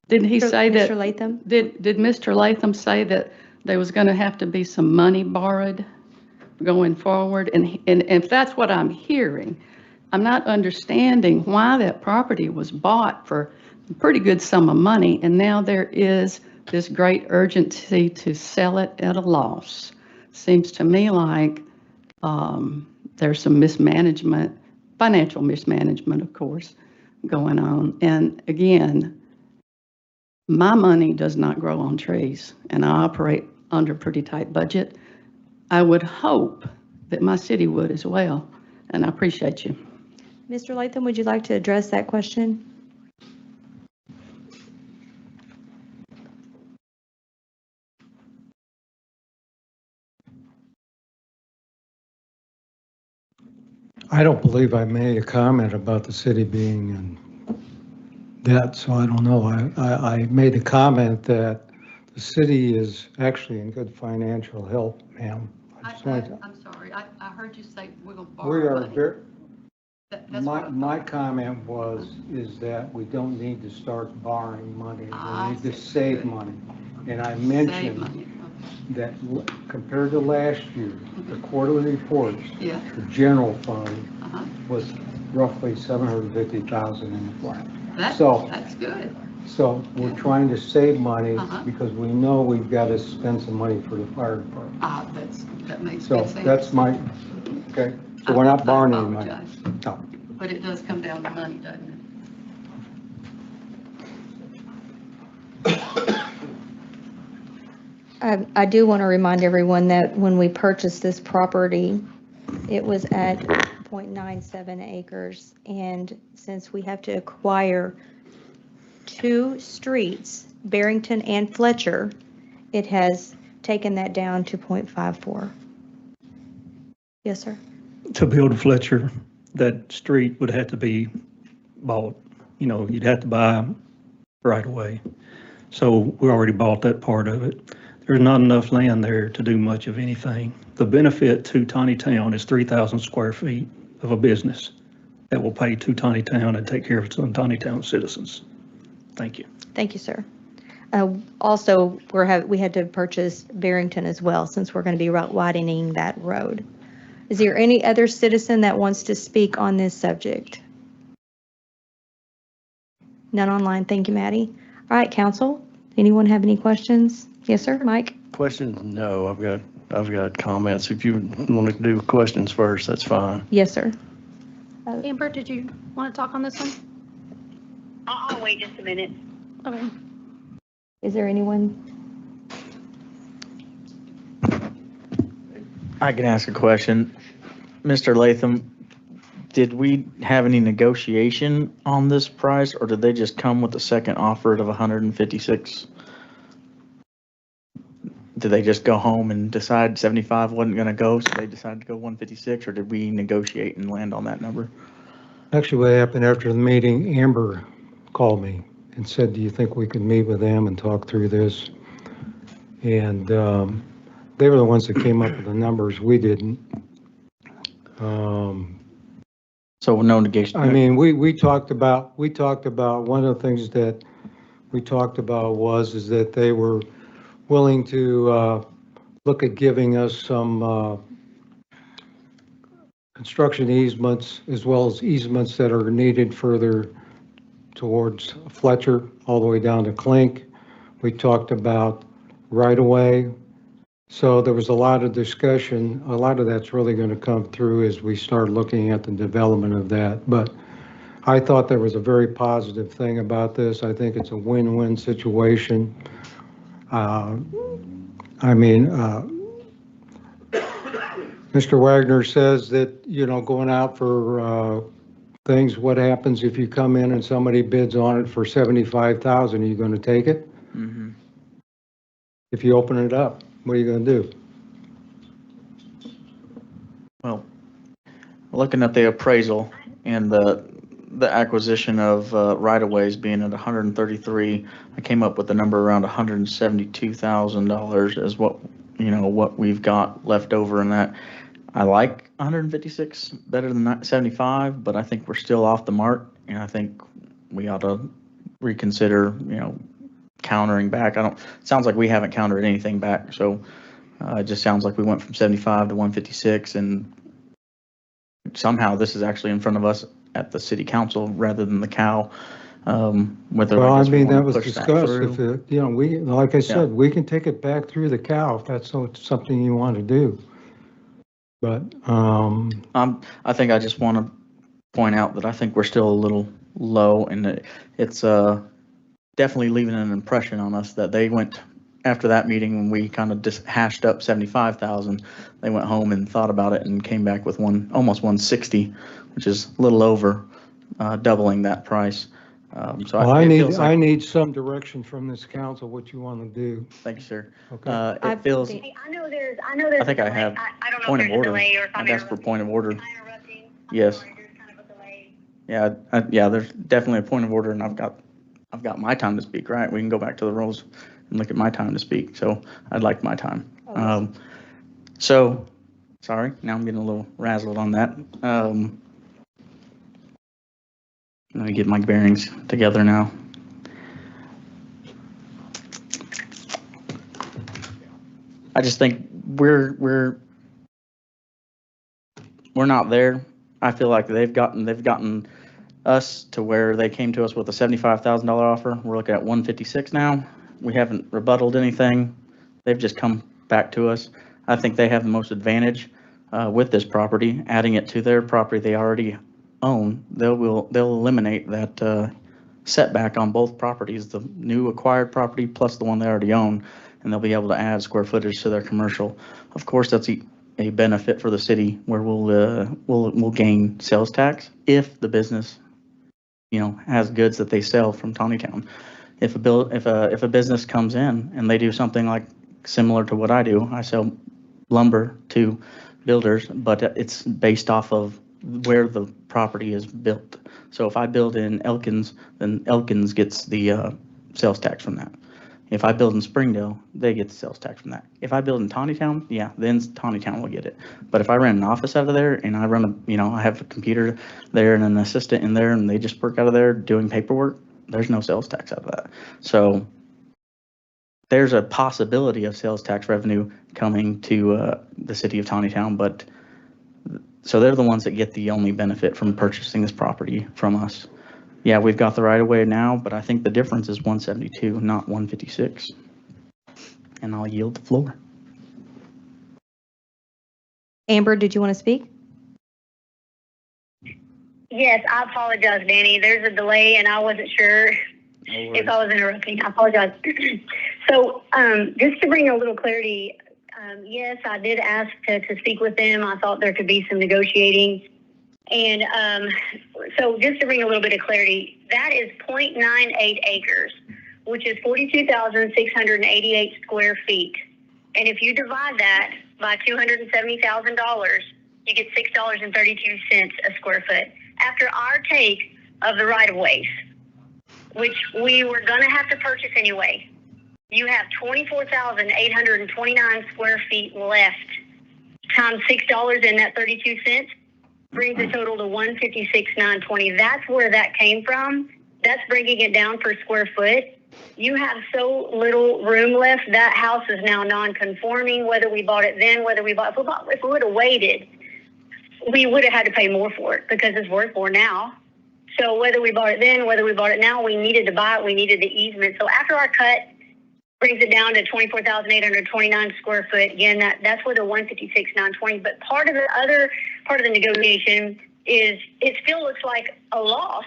Didn't he say that? Mr. Latham? Did Mr. Latham say that there was going to have to be some money borrowed going forward? And if that's what I'm hearing, I'm not understanding why that property was bought for a pretty good sum of money, and now there is this great urgency to sell it at a loss. Seems to me like there's some mismanagement, financial mismanagement, of course, going on. And again, my money does not grow on trees, and I operate under a pretty tight budget. I would hope that my city would as well, and I appreciate you. Mr. Latham, would you like to address that question? I don't believe I made a comment about the city being in debt, so I don't know. I made a comment that the city is actually in good financial health, ma'am. I'm sorry. sorry, I heard you say we're gonna We borrow are money. very, That's what I my thought. comment is that we don't need to start borrowing money. I We need to see. save Good. money. And I Save mentioned money. that compared to last year, the quarterly reports, Yeah. the general fund Uh-huh. was roughly 750,000 in the flat. That's good. So we're trying to save money Uh-huh. because we know we've got to spend some money for the fire department. That makes So good sense. that's my, okay, so we're not borrowing any money. apologize. No. But it does come down to money, doesn't it? I do want to remind everyone that when we purchased this property, it was at 0.97 acres. And since we have to acquire 2 streets, Barrington and Fletcher, it has taken that down to 0.54. Yes, sir. To build Fletcher, that street would have to be bought. You know, you'd have to buy right away. So we already bought that part of it. There's not enough land there to do much of anything. The benefit to Tontitown is 3,000 square feet of a business that will pay to Tontitown and take care of some Tontitown citizens. Thank you. Thank you, sir. Also, we had to purchase Barrington as well, since we're going to be widening that road. Is there any other citizen that wants to speak on this subject? None online. Thank you, Maddie. All right, council. Anyone have any questions? Yes, sir, Mike? Questions? No, I've got comments. If you want to do questions first, that's fine. Yes, sir. Amber, did you want to talk on this one? I'll wait just a minute. Okay. Is there anyone? I can ask a question. Mr. Latham, did we have any negotiation on this price, or did they just come with a second offer of 156? Did they just go home and decide 75 wasn't going to go, so they decided to go 156, or did we negotiate and land on that number? Actually, what happened after the meeting, Amber called me and said, do you think we could meet with them and talk through this? And they were the ones that came up with the numbers. We didn't. So no negation. I mean, we talked about one of the things that we talked about is that they were willing to look at giving us some construction easements as well as easements that are needed further towards Fletcher, all the way down to Clink. We talked about right-of-way. So there was a lot of discussion. A lot of that's really going to come through as we start looking at the development of that. But I thought there was a very positive thing about this. I think it's a win-win situation. Mr. Wagner says that, going out for things, what happens if you come in and somebody bids on it for 75,000? Are you going to take it? Mm-hmm. If you open it up, what are you going to do? Well, looking at the appraisal and the acquisition of right-of-ways being at 133, I came up with a number around $172,000 as what we've got left over in that. I like 156 better than 75, but I think we're still off the mark, and I think we ought to reconsider, countering back. It sounds like we haven't countered anything back, so it just sounds like we went from 75 to 156, and somehow this is actually in front of us at the city council rather than the COW. That was discussed. Like I said, we can take it back through the COW if that's something you want to do. But I think I just want to point out that I think we're still a little low, and it's definitely leaving an impression on us that they went after that meeting when we kind of just hashed up 75,000. They went home and thought about it and came back with almost 160, which is a little over doubling that price. So I need some direction from this council what you want to do. Thank you, sir. Okay. It feels. Hey, I know there's. I think I have I don't know point if of there's order. a delay or if I'd ask for point of order. interrupting. Yes. There's kind of a delay. Yeah, there's definitely a point of order, and I've got my time to speak, right? We can go back to the rules and look at my time to speak. So I'd like my time. So Sorry, now I'm getting a little razzled on that. Let me get my bearings together now. I just think we're not there. I feel like they've gotten us to where they came to us with a $75,000 offer. We're looking at 156 now. We haven't rebutted anything. They've just come back to us. I think they have the most advantage with this property. Adding it to their property they already own, they'll eliminate that setback on both properties, the new acquired property plus the one they already own, and they'll be able to add square footage to their commercial. Of course, that's a benefit for the city where we'll gain sales tax if the business, has goods that they sell from Tontitown. If a business comes in and they do something like similar to what I do, I sell lumber to builders, but it's based off of where the property is built. So if I build in Elkins, then Elkins gets the sales tax from that. If I build in Springdale, they get the sales tax from that. If I build in Tontitown, yeah, then Tontitown will get it. But if I rent an office out of there and I run I have a computer there and an assistant in there and they just work out of there doing paperwork, there's no sales tax out of that. So there's a possibility of sales tax revenue coming to the city of Tontitown, but so they're the ones that get the only benefit from purchasing this property from us. Yeah, we've got the right of way now, but I think the difference is 172, not 156. And I'll yield the floor. Amber, did you want to speak? Yes, I apologize, Danny. There's a delay, and I wasn't sure if I was interrupting. I apologize. So just to bring a little clarity, yes, I did ask to speak with them. I thought there could be some negotiating. And so just to bring a little bit of clarity, that is 0.98 acres, which is 42,688 square feet. And if you divide that by $270,000, you get $6.32 a square foot after our take of the right-of-ways, which we were going to have to purchase anyway. You have 24,829 square feet left, times $6 and that 32 cents brings the total to 156,920. That's where that came from. That's bringing it down per square foot. You have so little room left. That house is now non-conforming. Whether we bought it then, if we would have waited, we would have had to pay more for it because it's worth more now. So whether we bought it then, whether we bought it now, we needed to buy it. We needed the easement. So after our cut brings it down to 24,829 square foot. Again, that's where the 156,920. But part of the negotiation is it still looks like a loss.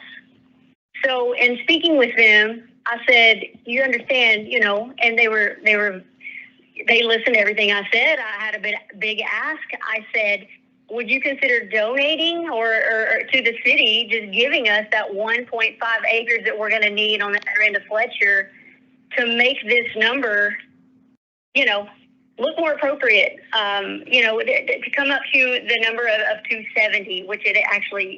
So in speaking with them, I said, you understand, and they listened to everything I said. I had a big ask. I said, would you consider donating or to the city, just giving us that 1.5 acres that we're going to need on the other end of Fletcher to make this number, look more appropriate, to come up to the number of 270, which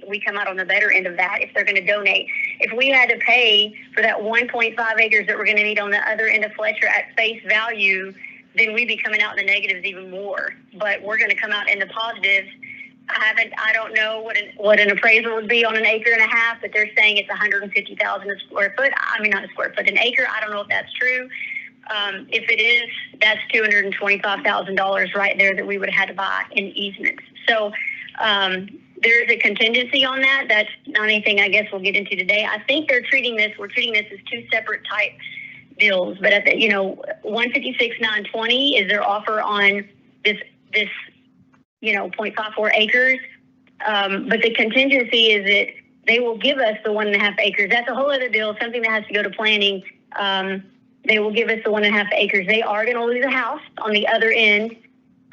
we come out on the better end of that if they're going to donate. If we had to pay for that 1.5 acres that we're going to need on the other end of Fletcher at face value, then we'd be coming out in the negatives even more. But we're going to come out in the positives. I don't know what an appraisal would be on an acre and a half, but they're saying it's 150,000 a square foot. I mean, not a square foot, an acre. I don't know if that's true. If it is, that's $225,000 right there that we would have had to buy in easements. So there is a contingency on that. That's not anything I guess we'll get into today. I think we're treating this as two separate type deals. But at the 156,920 is their offer on this 0.54 acres. But the contingency is that they will give us the 1.5 acres. That's a whole other deal, something that has to go to planning. They will give us the 1.5 acres. They are going to lose a house on the other end.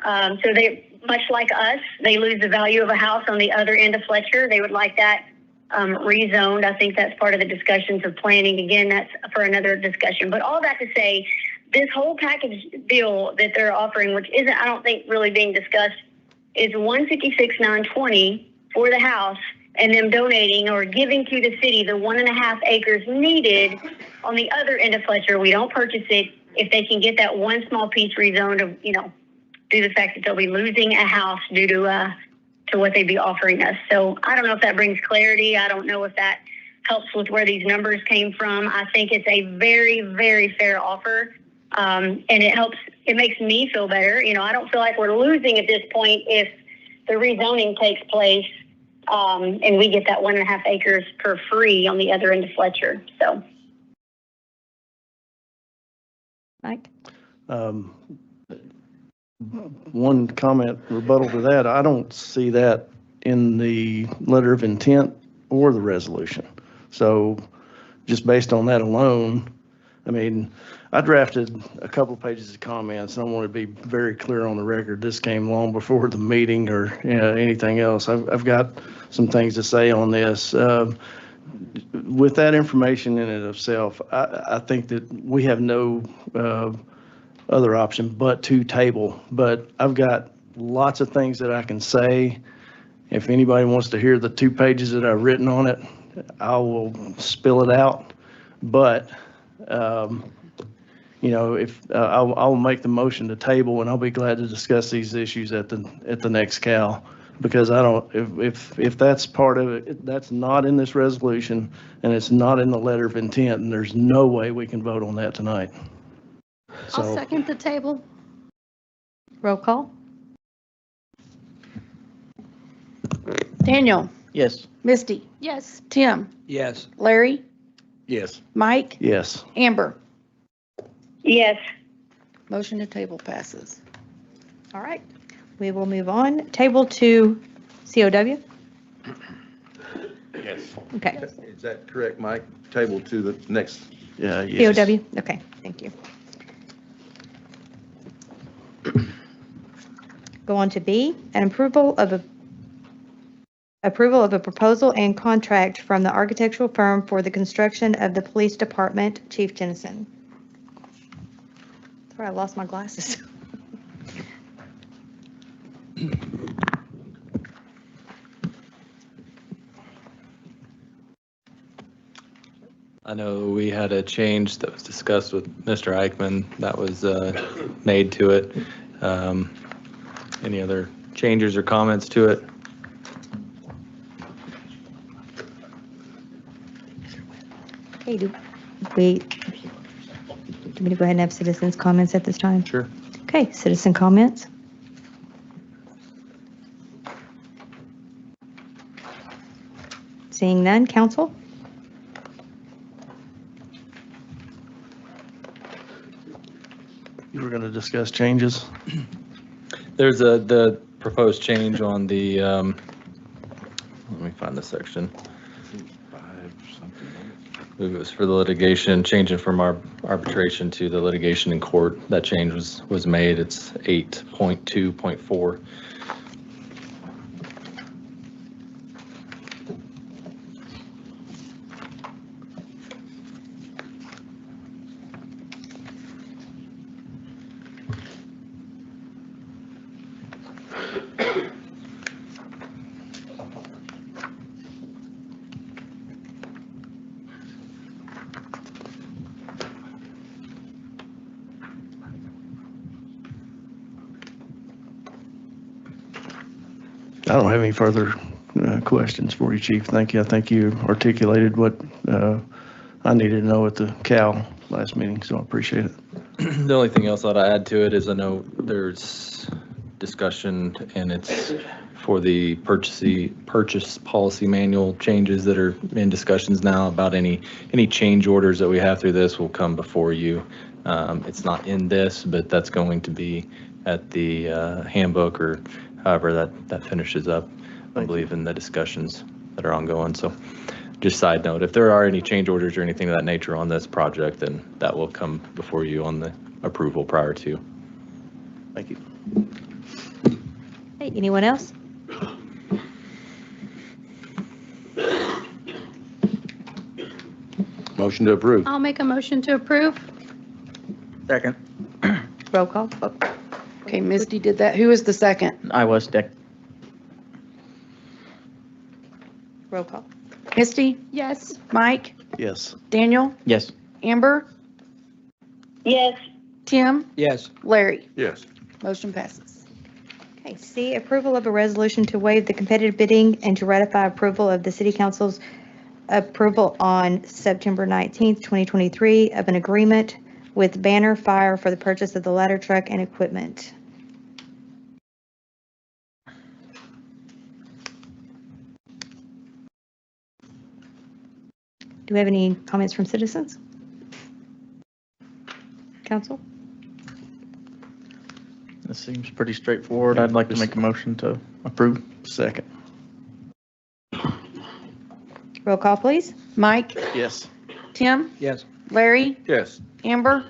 So they, much like us, they lose the value of a house on the other end of Fletcher. They would like that rezoned. I think that's part of the discussions of planning. Again, that's for another discussion. But all that to say, this whole package deal that they're offering, which isn't, I don't think, really being discussed, is 156,920 for the house, and them donating or giving to the city the 1.5 acres needed on the other end of Fletcher. We don't purchase it if they can get that one small piece rezoned of, due to the fact that they'll be losing a house due to what they'd be offering us. So I don't know if that brings clarity. I don't know if that helps with where these numbers came from. I think it's a very, very fair offer. And it makes me feel better. You know, I don't feel like we're losing at this point if the rezoning takes place, and we get that 1.5 acres for free on the other end of Fletcher. So. Mike? One comment rebuttal to that, I don't see that in the letter of intent or the resolution. So just based on that alone, I mean, I drafted a couple of pages of comments, and I want to be very clear on the record. This came long before the meeting or anything else. I've got some things to say on this. With that information in and of itself, I think that we have no other option but to table. But I've got lots of things that I can say. If anybody wants to hear the 2 pages that I've written on it, I will spill it out. But you know, if I'll make the motion to table, and I'll be glad to discuss these issues at the next Cal, because I don't, if that's part of it, that's not in this resolution and it's not in the letter of intent, and there's no way we can vote on that tonight. I'll So second the table. Roll call? Daniel, Yes. Misty, Yes. Tim, Yes. Larry, Yes. Mike, yes. Amber. Yes. Motion to table passes. All right, we will move on. Table to COW? Yes. Okay. Is that correct, Mike? Table to the next. Yeah. Yes. COW? Okay, thank you. Go on to B, an approval of a proposal and contract from the architectural firm for the construction of the police department. Chief Jennison. Sorry, I lost my glasses. I know we had a change that was discussed with Mr. Eichmann that was made to it. Any other changes or comments to it? Okay, do we to go ahead and have citizens' comments at this time? Sure. Okay, citizen comments. Seeing none, council? You were going to discuss changes? There's the proposed change on the, let me find the section. It was for the litigation, changing from our arbitration to the litigation in court. That change was made. It's 8.2.4. I don't have any further questions for you, Chief. Thank you. I think you articulated what I needed to know at the Cal last meeting, so I appreciate it. The only thing else I'd add to it is I know there's discussion, and it's for the purchase policy manual changes that are in discussions now about any change orders that we have through this will come before you. It's not in this, but that's going to be at the handbook, or however that finishes up, I believe, in the discussions that are ongoing. So just side note, if there are any change orders or anything of that nature on this project, then that will come before you on the approval prior to. Thank you. Hey, anyone else? Motion to approve. I'll make a motion to approve. Second. Roll call. Oh, Okay, Misty did that. Who was the second? I was Dick. roll call. Misty, Yes. Mike, Yes. Daniel, Yes. Amber, Yes. Tim, Yes. Larry. Yes. Motion passes. Okay, C, approval of a resolution to waive the competitive bidding and to ratify approval of the City Council's approval on September 19th, 2023 of an agreement with Banner Fire for the purchase of the ladder truck and equipment. Do we have any comments from citizens? Council? This seems pretty straightforward. I'd like to make a motion to approve. Second. Roll call, please. Mike, Yes. Tim, Yes. Larry, Yes. Amber,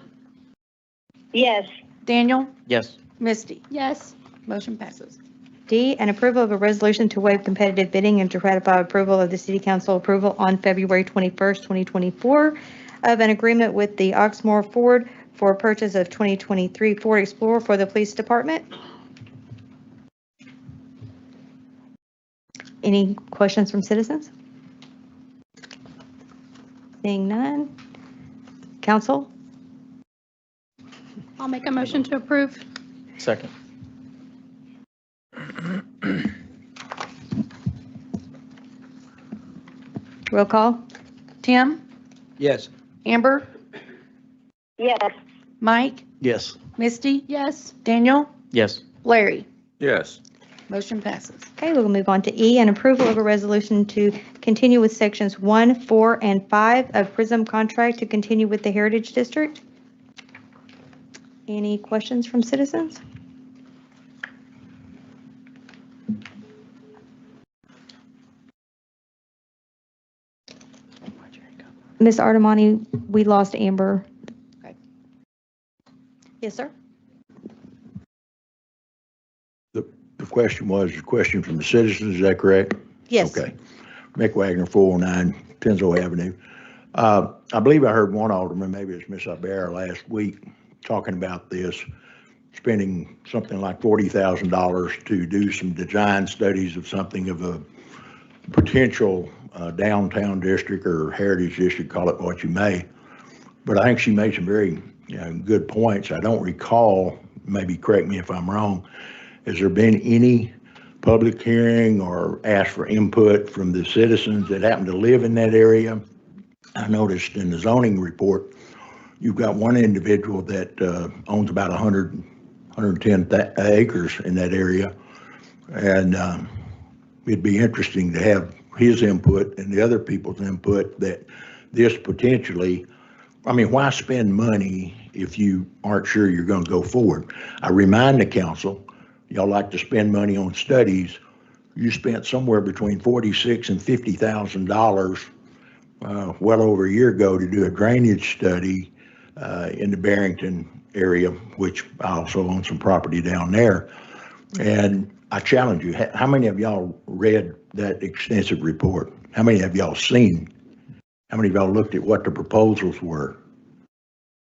Yes. Daniel, Yes. Misty. Yes. Motion passes. D, an approval of a resolution to waive competitive bidding and to ratify approval of the City Council approval on February 21st, 2024 of an agreement with the Oxmoor Ford for purchase of 2023 Ford Explorer for the Police Department. Any questions from citizens? Seeing none. Council? I'll make a motion to approve. Second. Roll call. Tim, Yes. Amber, Yes. Mike, Yes. Misty, Yes. Daniel, Yes. Larry. Yes. Motion passes. Okay, we'll move on to E, an approval of a resolution to continue with sections 1, 4, and 5 of PRISM contract to continue with the Heritage District. Any questions from citizens? Ms. Artemani, we lost Amber. Okay. Yes, sir. The question was a question from the citizens, is that correct? Yes. Okay. Mick Wagner, 409 Tenzo Avenue. I believe I heard one alderman, maybe it's Miss Ibarra last week, talking about this, spending something like $40,000 to do some design studies of something of a potential downtown district or heritage district, call it what you may. But I think she made some very good points. I don't recall, maybe correct me if I'm wrong, has there been any public hearing or ask for input from the citizens that happen to live in that area? I noticed in the zoning report, you've got one individual that owns about 110 acres in that area. And it'd be interesting to have his input and the other people's input that this potentially, I mean, why spend money if you aren't sure you're going to go forward? I remind the council, y'all like to spend money on studies. You spent somewhere between $46,000 and $50,000 well over a year ago to do a drainage study in the Barrington area, which I also own some property down there. And I challenge you, how many of y'all read that extensive report? How many of y'all seen? How many of y'all looked at what the proposals were?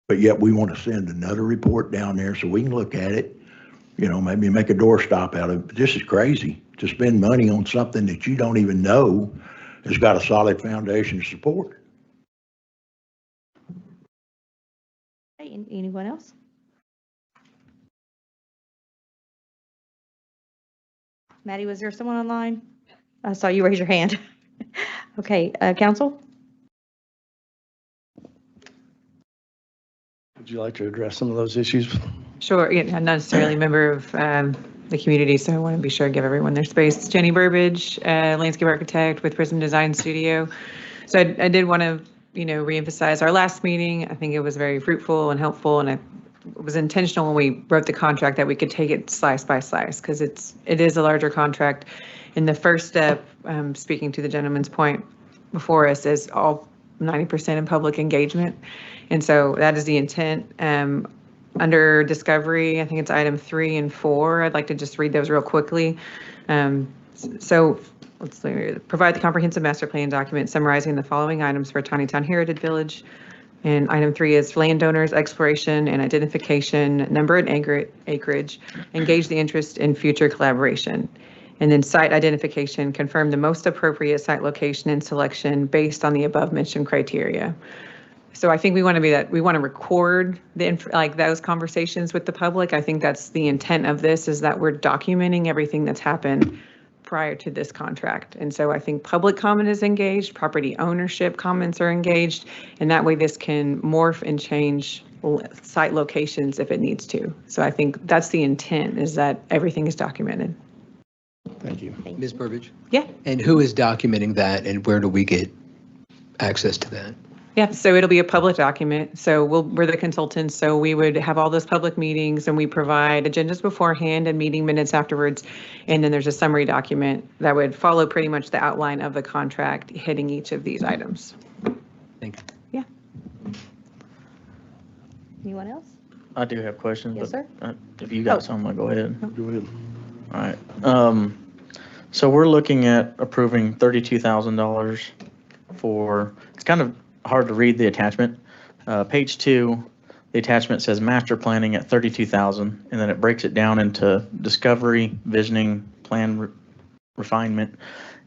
But yet we want to send another report down there so we can look at it, maybe make a doorstop out of it. But this is crazy to spend money on something that you don't even know has got a solid foundation to support. Hey, anyone else? Maddie, was there someone online? I saw you raise your hand. Okay, council? Would you like to address some of those issues? Sure. Yeah, I'm not necessarily a member of the community, so I want to be sure to give everyone their space. Jenny Burbage, landscape architect with Prism Design Studio. So I did want to, reemphasize our last meeting. I think it was very fruitful and helpful, and it was intentional when we wrote the contract that we could take it slice by slice because it is a larger contract. And the first step, speaking to the gentleman's point before us, is all 90% in public engagement. And so that is the intent. Under discovery, I think it's item 3 and 4. I'd like to just read those real quickly. So let's see, provide the comprehensive master plan document summarizing the following items for Tontitown Heritage Village. And item 3 is landowners, exploration and identification, number and acreage, engage the interest in future collaboration. And then site identification, confirm the most appropriate site location and selection based on the above mentioned criteria. So I think we want to record like those conversations with the public. I think that's the intent of this, is that we're documenting everything that's happened prior to this contract. And so I think public comment is engaged, property ownership comments are engaged, and that way this can morph and change site locations if it needs to. So I think that's the intent, is that everything is documented. Thank you. Ms. Burbidge? Yeah. And who is documenting that, and where do we get access to that? Yeah, so it'll be a public document. So we're the consultants, so we would have all those public meetings, and we provide agendas beforehand and meeting minutes afterwards. And then there's a summary document that would follow pretty much the outline of the contract hitting each of these items. Thank you. Yeah. Anyone else? I do have questions. Yes, but, sir. If you got some, go ahead. Go ahead. All right. So we're looking at approving $32,000 for, it's kind of hard to read the attachment. Page 2, the attachment says master planning at $32,000, and then it breaks it down into discovery, visioning, plan refinement,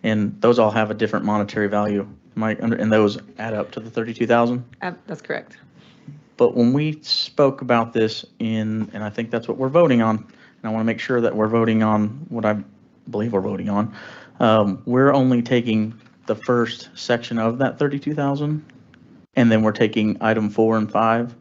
and those all have a different monetary value. And those add up to the $32,000? That's correct. But when we spoke about this and I think that's what we're voting on, and I want to make sure that we're voting on what I believe we're voting on, we're only taking the first section of that 32,000, and then we're taking item 4 and 5.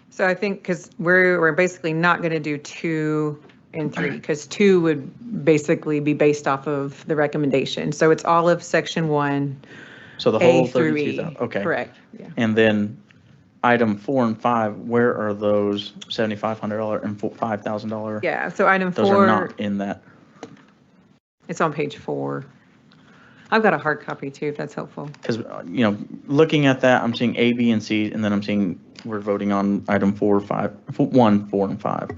So I think because we're basically not going to do 2 and 3, because 2 would basically be based off of the recommendation. So it's all of section 1. So the whole A through 32,000. E. Okay. Correct. Yeah. And then item 4 and 5, where are those $7,500 and $5,000? Yeah. So item 4. Those are not in that. It's on page 4. I've got a hard copy too, if that's helpful. Because, looking at that, I'm seeing A, B, and C, and then I'm seeing we're voting on item 4, 1, 4, and 5. So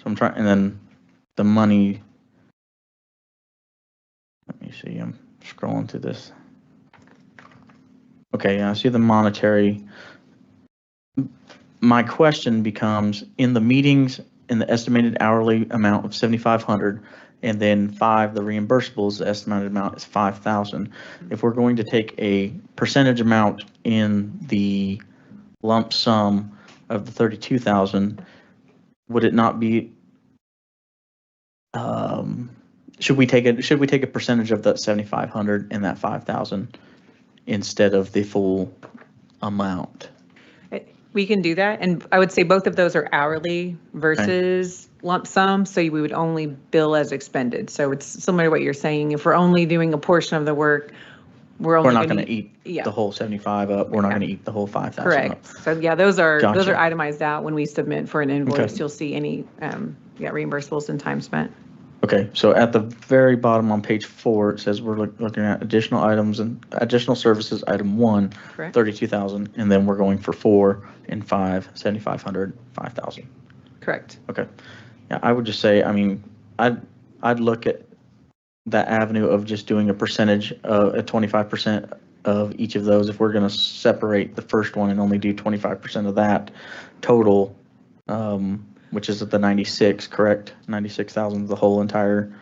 I'm trying, and then the money, let me see, I'm scrolling through this. Okay, yeah, I see the monetary. My question becomes, in the meetings, in the estimated hourly amount of $7,500, and then 5, the reimbursables, the estimated amount is $5,000. If we're going to take a percentage amount in the lump sum of the $32,000, would it not be? Should we take a percentage of that $7,500 and that $5,000 instead of the full amount? We can do that. And I would say both of those are hourly versus lump sum. So we would only bill as expended. So it's similar to what you're saying. If we're only doing a portion of the work, we're not going to eat yeah. the whole 75 up. We're not going to eat the whole 5,000 Correct. up. So yeah, those are Gotcha. itemized out when we submit for an invoice. Okay. You'll see any reimbursables and time spent. Okay, so at the very bottom on page 4, it says we're looking at additional items and additional services, item 1, Correct. 32,000, and then we're going for 4 and 5, 7,500, 5,000. Correct. Okay. Yeah, I would just say, I'd look at that avenue of just doing a percentage, at 25% of each of those. If we're going to separate the first one and only do 25% of that total, which is at the 96, correct? 96,000, the whole entire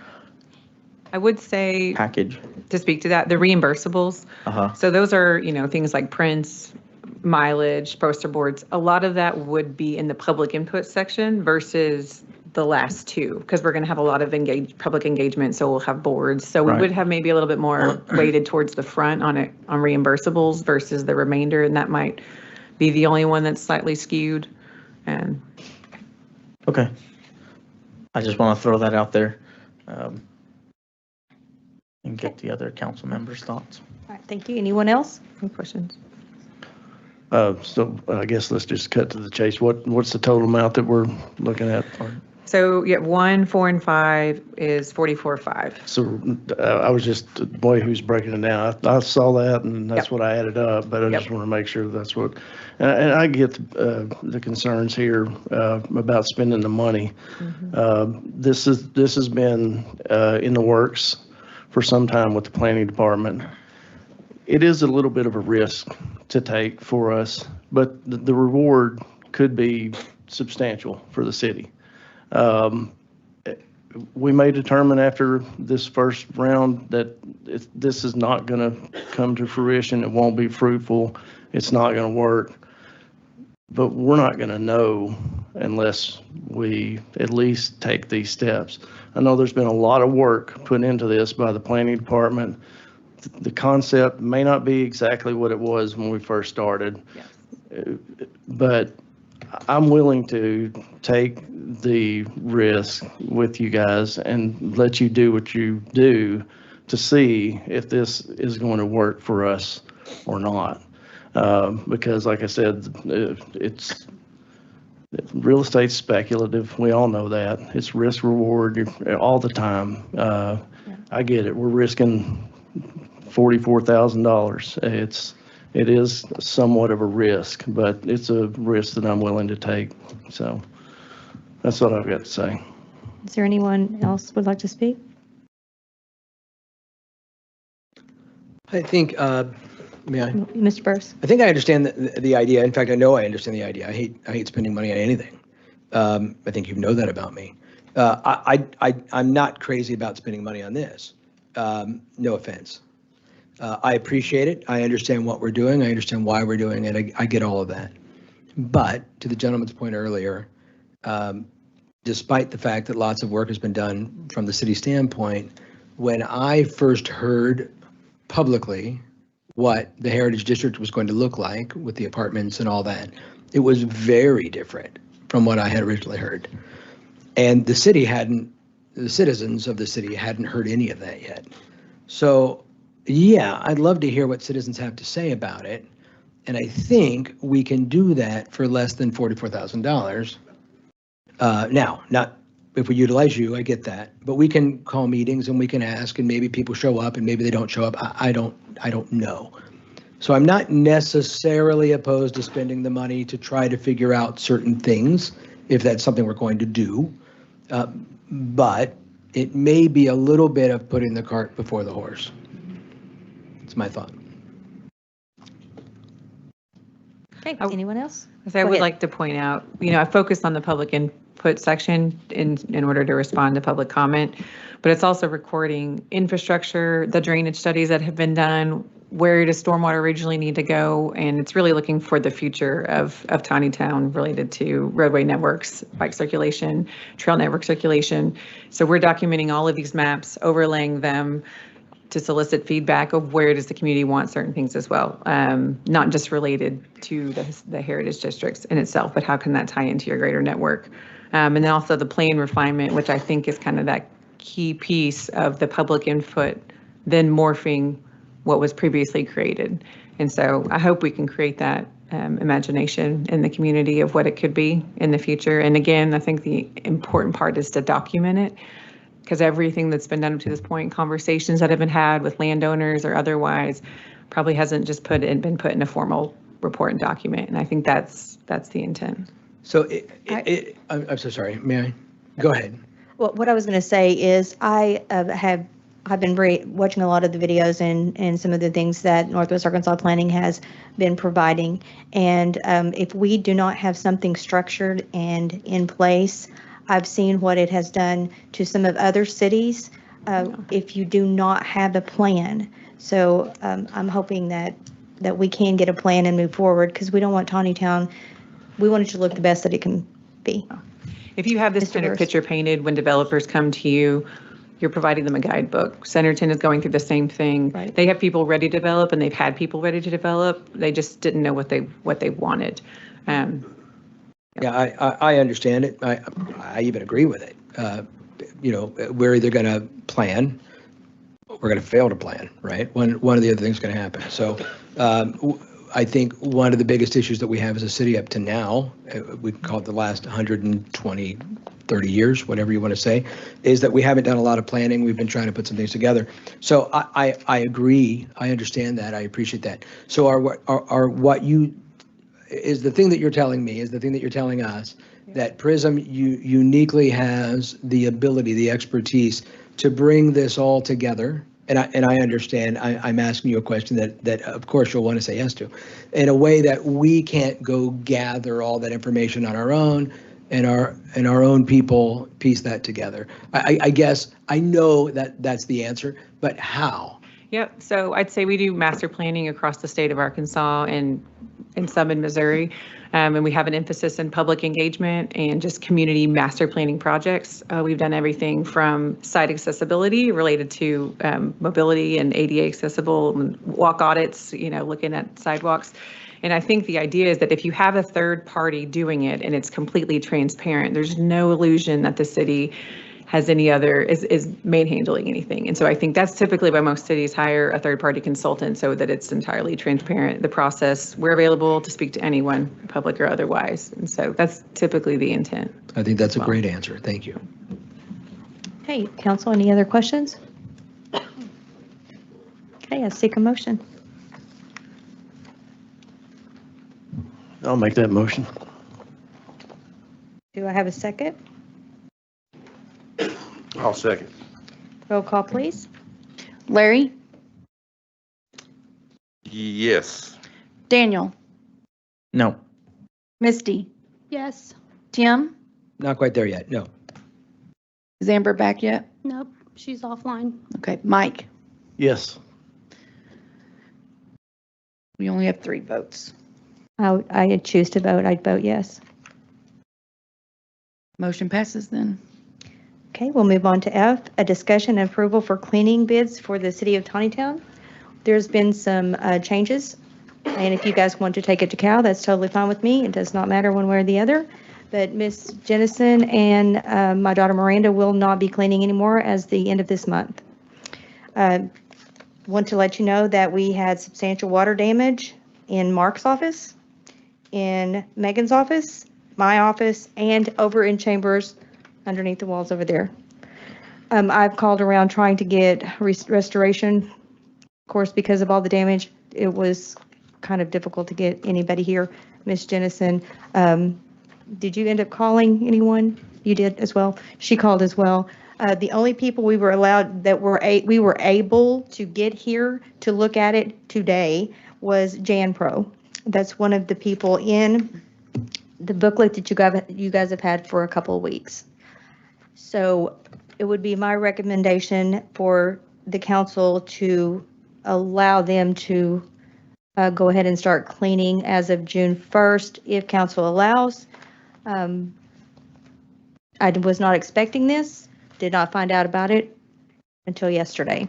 I would say package. To speak to that, the reimbursables. Uh-huh. So those are, things like prints, mileage, poster boards. A lot of that would be in the public input section versus the last 2, because we're going to have a lot of public engagement. So we'll have boards. So we Right. would have maybe a little bit more weighted towards the front on reimbursables versus the remainder. And that might be the only one that's slightly skewed. And Okay. I just want to throw that out there and get the other council members' thoughts. All right, thank you. Anyone else? Any questions? So I guess let's just cut to the chase. What's the total amount that we're looking at? So 1, 4, and 5 is 44.5. So I was just, boy, who's breaking it down. I saw that and that's what I added up, but I just want to make sure that's what, and I get the concerns here about spending the money. This has been in the works for some time with the planning department. It is a little bit of a risk to take for us, but the reward could be substantial for the city. we may determine after this first round that this is not going to come to fruition. It won't be fruitful. It's not going to work. But we're not going to know unless we at least take these steps. I know there's been a lot of work put into this by the planning department. The concept may not be exactly what it was when we first started, but I'm willing to take the risk with you guys and let you do what you do to see if this is going to work for us or not. Because like I said, it's real estate's speculative. We all know that. It's risk reward all the time. I get it. We're risking $44,000. It is somewhat of a risk, but it's a risk that I'm willing to take. So that's what I've got to say. Is there anyone else would like to speak? I think, may I? Mr. Burris? I think I understand the idea. In fact, I know I understand the idea. I hate spending money on anything. I think you know that about me. I'm not crazy about spending money on this. No offense. I appreciate it. I understand what we're doing. I understand why we're doing it. I get all of that. But to the gentleman's point earlier, despite the fact that lots of work has been done from the city standpoint, when I first heard publicly what the Heritage District was going to look like with the apartments and all that, it was very different from what I had originally heard. And the citizens of the city hadn't heard any of that yet. So yeah, I'd love to hear what citizens have to say about it. And I think we can do that for less than $44,000. Now, not if we utilize you, I get that, but we can call meetings and we can ask, and maybe people show up and maybe they don't show up. I don't know. So I'm not necessarily opposed to spending the money to try to figure out certain things, if that's something we're going to do. But it may be a little bit of putting the cart before the horse. It's my thought. Okay, anyone else? So I would like to point out, I focused on the public input section in order to respond to public comment, but it's also recording infrastructure, the drainage studies that have been done, where does stormwater originally need to go, and it's really looking for the future of Tontitown related to roadway networks, bike circulation, trail network circulation. So we're documenting all of these maps, overlaying them to solicit feedback of where does the community want certain things as well, not just related to the heritage districts in itself, but how can that tie into your greater network? And then also the plan refinement, which I think is kind of that key piece of the public input, then morphing what was previously created. And so I hope we can create that imagination in the community of what it could be in the future. And again, I think the important part is to document it, because everything that's been done up to this point, conversations that have been had with landowners or otherwise, probably hasn't just been put in a formal report and document. And I think that's the intent. So I'm so sorry, may I? Go ahead. Well, what I was going to say is I've been watching a lot of the videos and some of the things that Northwest Arkansas Planning has been providing. And if we do not have something structured and in place, I've seen what it has done to some of other cities if you do not have a plan. So I'm hoping that we can get a plan and move forward, because we don't want Tontitown, we want it to look the best that it can be. If you have this kind of picture painted when developers come to you, you're providing them a guidebook. Centerton is going through the same thing. Right. They have people ready to develop, and they've had people ready to develop. They just didn't know what they wanted. Yeah, I understand it. I even agree with it. We're either going to plan, or we're going to fail to plan, right? One of the other things is going to happen. So I think one of the biggest issues that we have as a city up to now, we call it the last 120, 30 years, whatever you want to say, is that we haven't done a lot of planning. We've been trying to put some things together. So I agree. I understand that. I appreciate that. So is the thing that you're telling me, is the thing that you're telling us, that PRISM uniquely has the ability, the expertise to bring this all together. And I understand, I'm asking you a question that of course you'll want to say yes to, in a way that we can't go gather all that information on our own. and our own people piece that together. I guess I know that that's the answer, but how? Yep. So I'd say we do master planning across the state of Arkansas and some in Missouri. And we have an emphasis in public engagement and just community master planning projects. We've done everything from site accessibility related to mobility and ADA accessible walk audits, looking at sidewalks. And I think the idea is that if you have a third party doing it and it's completely transparent, there's no illusion that the city has any other, is manhandling anything. And so I think that's typically why most cities hire a third-party consultant, so that it's entirely transparent, the process. We're available to speak to anyone, public or otherwise. And so that's typically the intent. I think that's a great answer. Thank you. Hey, council, any other questions? Okay, I seek a motion. I'll make that motion. Do I have a second? I'll second. Roll call, please. Larry, Yes. Daniel, No. Misty, Yes. Tim, Not quite there yet. No. is Amber back yet? Nope, she's offline. Okay, Mike, Yes. we only have 3 votes. I choose to vote. I'd vote yes. Motion passes then. Okay, we'll move on to F, a discussion and approval for cleaning bids for the city of Tontitown. There's been some changes, and if you guys want to take it to Cal, that's totally fine with me. It does not matter one way or the other. But Miss Jennison and my daughter Miranda will not be cleaning anymore as the end of this month. Want to let you know that we had substantial water damage in Mark's office, in Megan's office, my office, and over in Chambers underneath the walls over there. I've called around trying to get restoration. Of course, because of all the damage, it was kind of difficult to get anybody here. Miss Jennison, did you end up calling anyone? You did as well. She called as well. The only people we were allowed that we were able to get here to look at it today was Jan Pro. That's one of the people in the booklet that you guys have had for a couple of weeks. So it would be my recommendation for the council to allow them to go ahead and start cleaning as of June 1st, if council allows. I was not expecting this, did not find out about it until yesterday.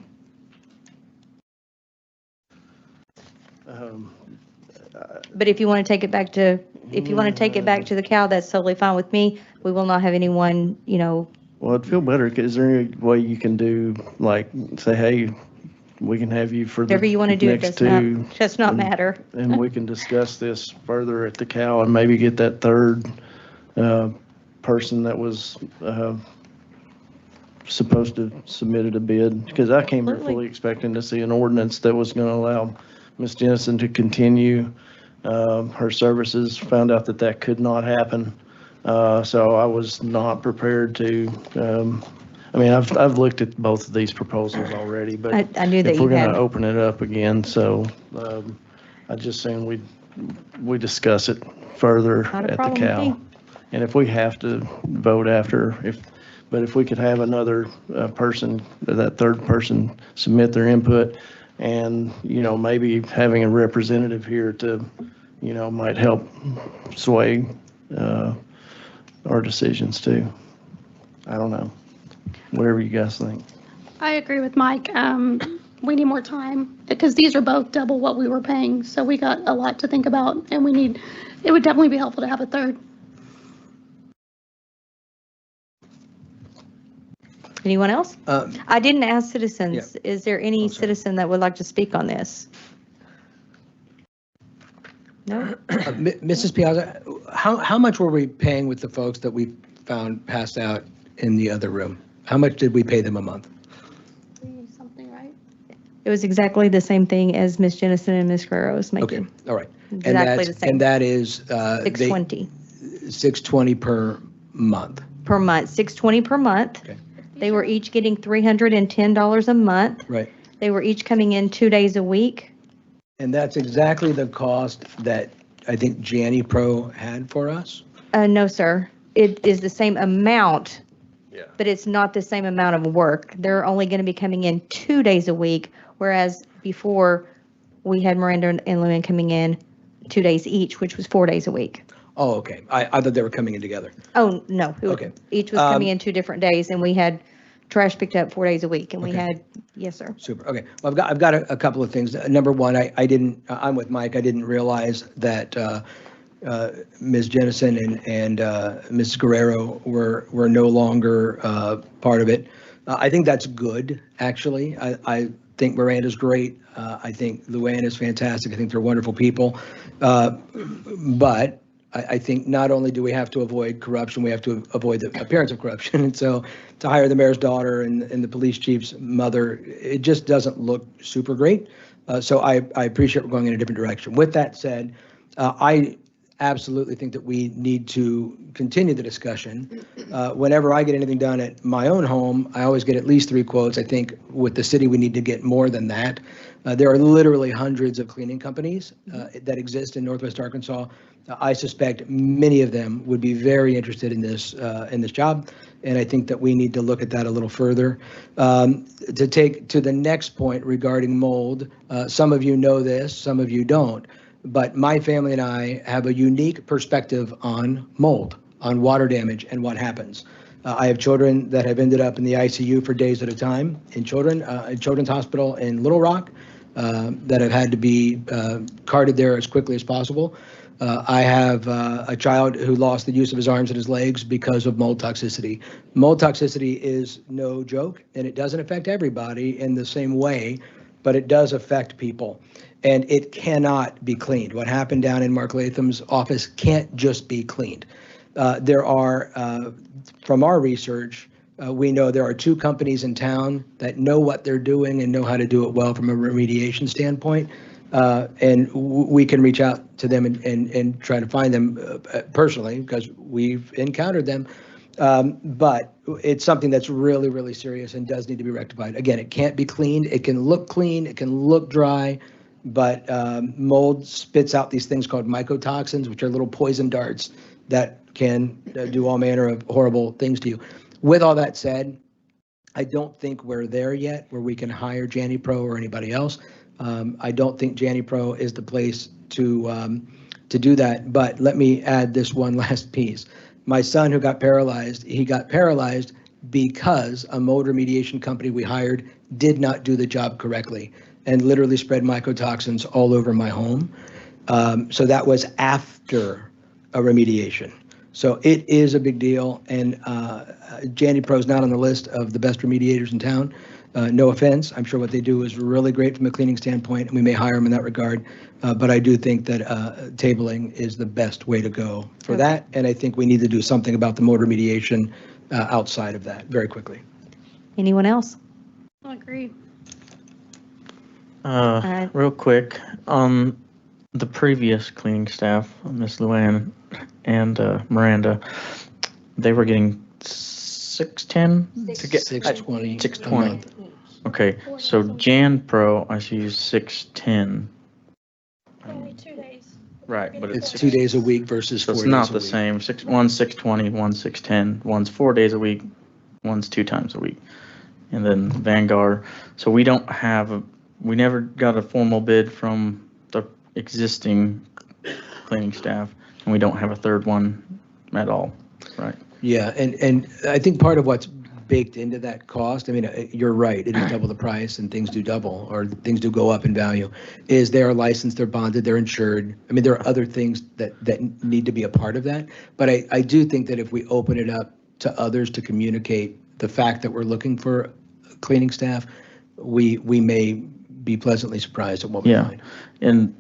But if you want to take it back to, the Cal, that's totally fine with me. We will not have anyone, Well, I'd feel better. Is there any way you can do, like, say, hey, we can have you for the whatever you want to do, next two, does not matter. and we can discuss this further at the Cal and maybe get that third person that was supposed to submitted a bid, because I came here fully expecting to see an ordinance that was going to allow Ms. Jennison to continue her services. Found out that that could not happen. So I was not prepared to, I've looked at both of these proposals already, but I knew that if we're you going had. to open it up again, so I just saying we discuss it further Not a at the problem with me. Cal. And if we have to vote after, but if we could have another person, that third person submit their input, and, maybe having a representative here to, might help sway our decisions too. I don't know. Whatever you guys think. I agree with Mike. We need more time because these are both double what we were paying. So we got a lot to think about, and it would definitely be helpful to have a third. Anyone else? I didn't ask citizens. Yeah. Is there any citizen that would like to speak on this? No? Mrs. Piazza, how much were we paying with the folks that we found passed out in the other room? How much did we pay them a month? Something, right? It was exactly the same thing as Ms. Jennison and Ms. Guerrero was Okay, making. all right. Exactly the same. And that is? $620 $620 per month. per month, $620 per month. Okay. They were each getting $310 a month. Right. They were each coming in 2 days a week. And that's exactly the cost that I think Janny Pro had for us? No, sir. it is the same amount, Yeah. but it's not the same amount of work. They're only going to be coming in 2 days a week, whereas before we had Miranda and Luann coming in 2 days each, which was 4 days a week. Oh, okay. I thought they were coming in together. Oh, no. Okay. Each was coming in 2 different days, and we had trash picked up 4 days a week, and we Okay. had, yes, sir. Super. Okay. Well, I've got a couple of things. Number one, I'm with Mike. I didn't realize that Ms. Jennison and Ms. Guerrero were no longer part of it. I think that's good, actually. I think Miranda's great. I think Luann is fantastic. I think they're wonderful people. But I think not only do we have to avoid corruption, we have to avoid the appearance of corruption. And so to hire the mayor's daughter and the police chief's mother, it just doesn't look super great. So I appreciate we're going in a different direction. With that said, I absolutely think that we need to continue the discussion. Whenever I get anything done at my own home, I always get at least 3 quotes. I think with the city, we need to get more than that. There are literally hundreds of cleaning companies that exist in Northwest Arkansas. I suspect many of them would be very interested in this job, and I think that we need to look at that a little further. To take to the next point regarding mold, some of you know this, some of you don't, but my family and I have a unique perspective on mold, on water damage and what happens. I have children that have ended up in the ICU for days at a time in Children's Hospital in Little Rock that have had to be carted there as quickly as possible. I have a child who lost the use of his arms and his legs because of mold toxicity. Mold toxicity is no joke, and it doesn't affect everybody in the same way, but it does affect people. And it cannot be cleaned. What happened down in Mark Latham's office can't just be cleaned. There are, from our research, we know there are 2 companies in town that know what they're doing and know how to do it well from a remediation standpoint. And we can reach out to them and try to find them personally because we've encountered them. But it's something that's really, really serious and does need to be rectified. Again, it can't be cleaned. It can look clean. It can look dry. But mold spits out these things called mycotoxins, which are little poison darts that can do all manner of horrible things to you. With all that said, I don't think we're there yet where we can hire JannyPro or anybody else. I don't think JannyPro is the place to do that. But let me add this one last piece. My son who got paralyzed, he got paralyzed because a mold remediation company we hired did not do the job correctly and literally spread mycotoxins all over my home. So that was after a remediation. So it is a big deal, and JannyPro is not on the list of the best remediators in town. No offense, I'm sure what they do is really great from a cleaning standpoint, and we may hire them in that regard. But I do think that tabling is the best way to go for that, and I think we need to do something about the mold remediation outside of that very quickly. Anyone else? I agree. Real quick, on the previous cleaning staff, Miss Luann and Miranda, they were getting $610 to get $620. $620. Okay, so JanPro, I see is $610. Only 2 days. Right, but It's 2 days a week versus 4 so days it's not a the week. same. One's $620, one's $610, one's 4 days a week, one's 2 times a week. And then Vanguard, so we never got a formal bid from the existing cleaning staff, and we don't have a third one at all, right? Yeah, and I think part of what's baked into that cost, I mean, you're right, it is double the price and things do double or things do go up in value, is they are licensed, they're bonded, they're insured. I mean, there are other things that need to be a part of that. But I do think that if we open it up to others to communicate the fact that we're looking for cleaning staff, we may be pleasantly surprised at what we find. And,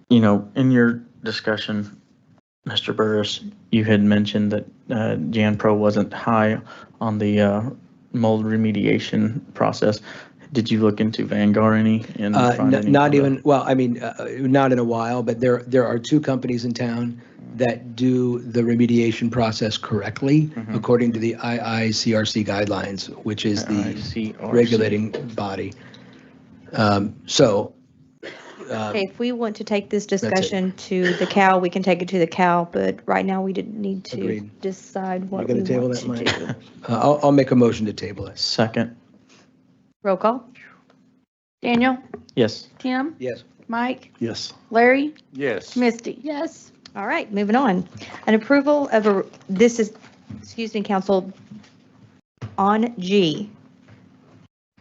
in your discussion, Mr. Burris, you had mentioned that JanPro wasn't high on the mold remediation process. Did you look into Vanguard any? And find any Not even, well, I mean, not in a while, but there are 2 companies in town that do the remediation process correctly according to the IICRC guidelines, which is the regulating body. So Okay, if we want to take this discussion to the CAL, we can take it to the CAL, but right now we didn't need to Agreed. decide You what we gonna table want that, to Mike? do. I'll make a motion to table it. Second. Roll call? Daniel, Yes. Tim, Yes. Mike, Yes. Larry, Yes. Misty. Yes. All right, moving on. An approval of excuse me, council, on G.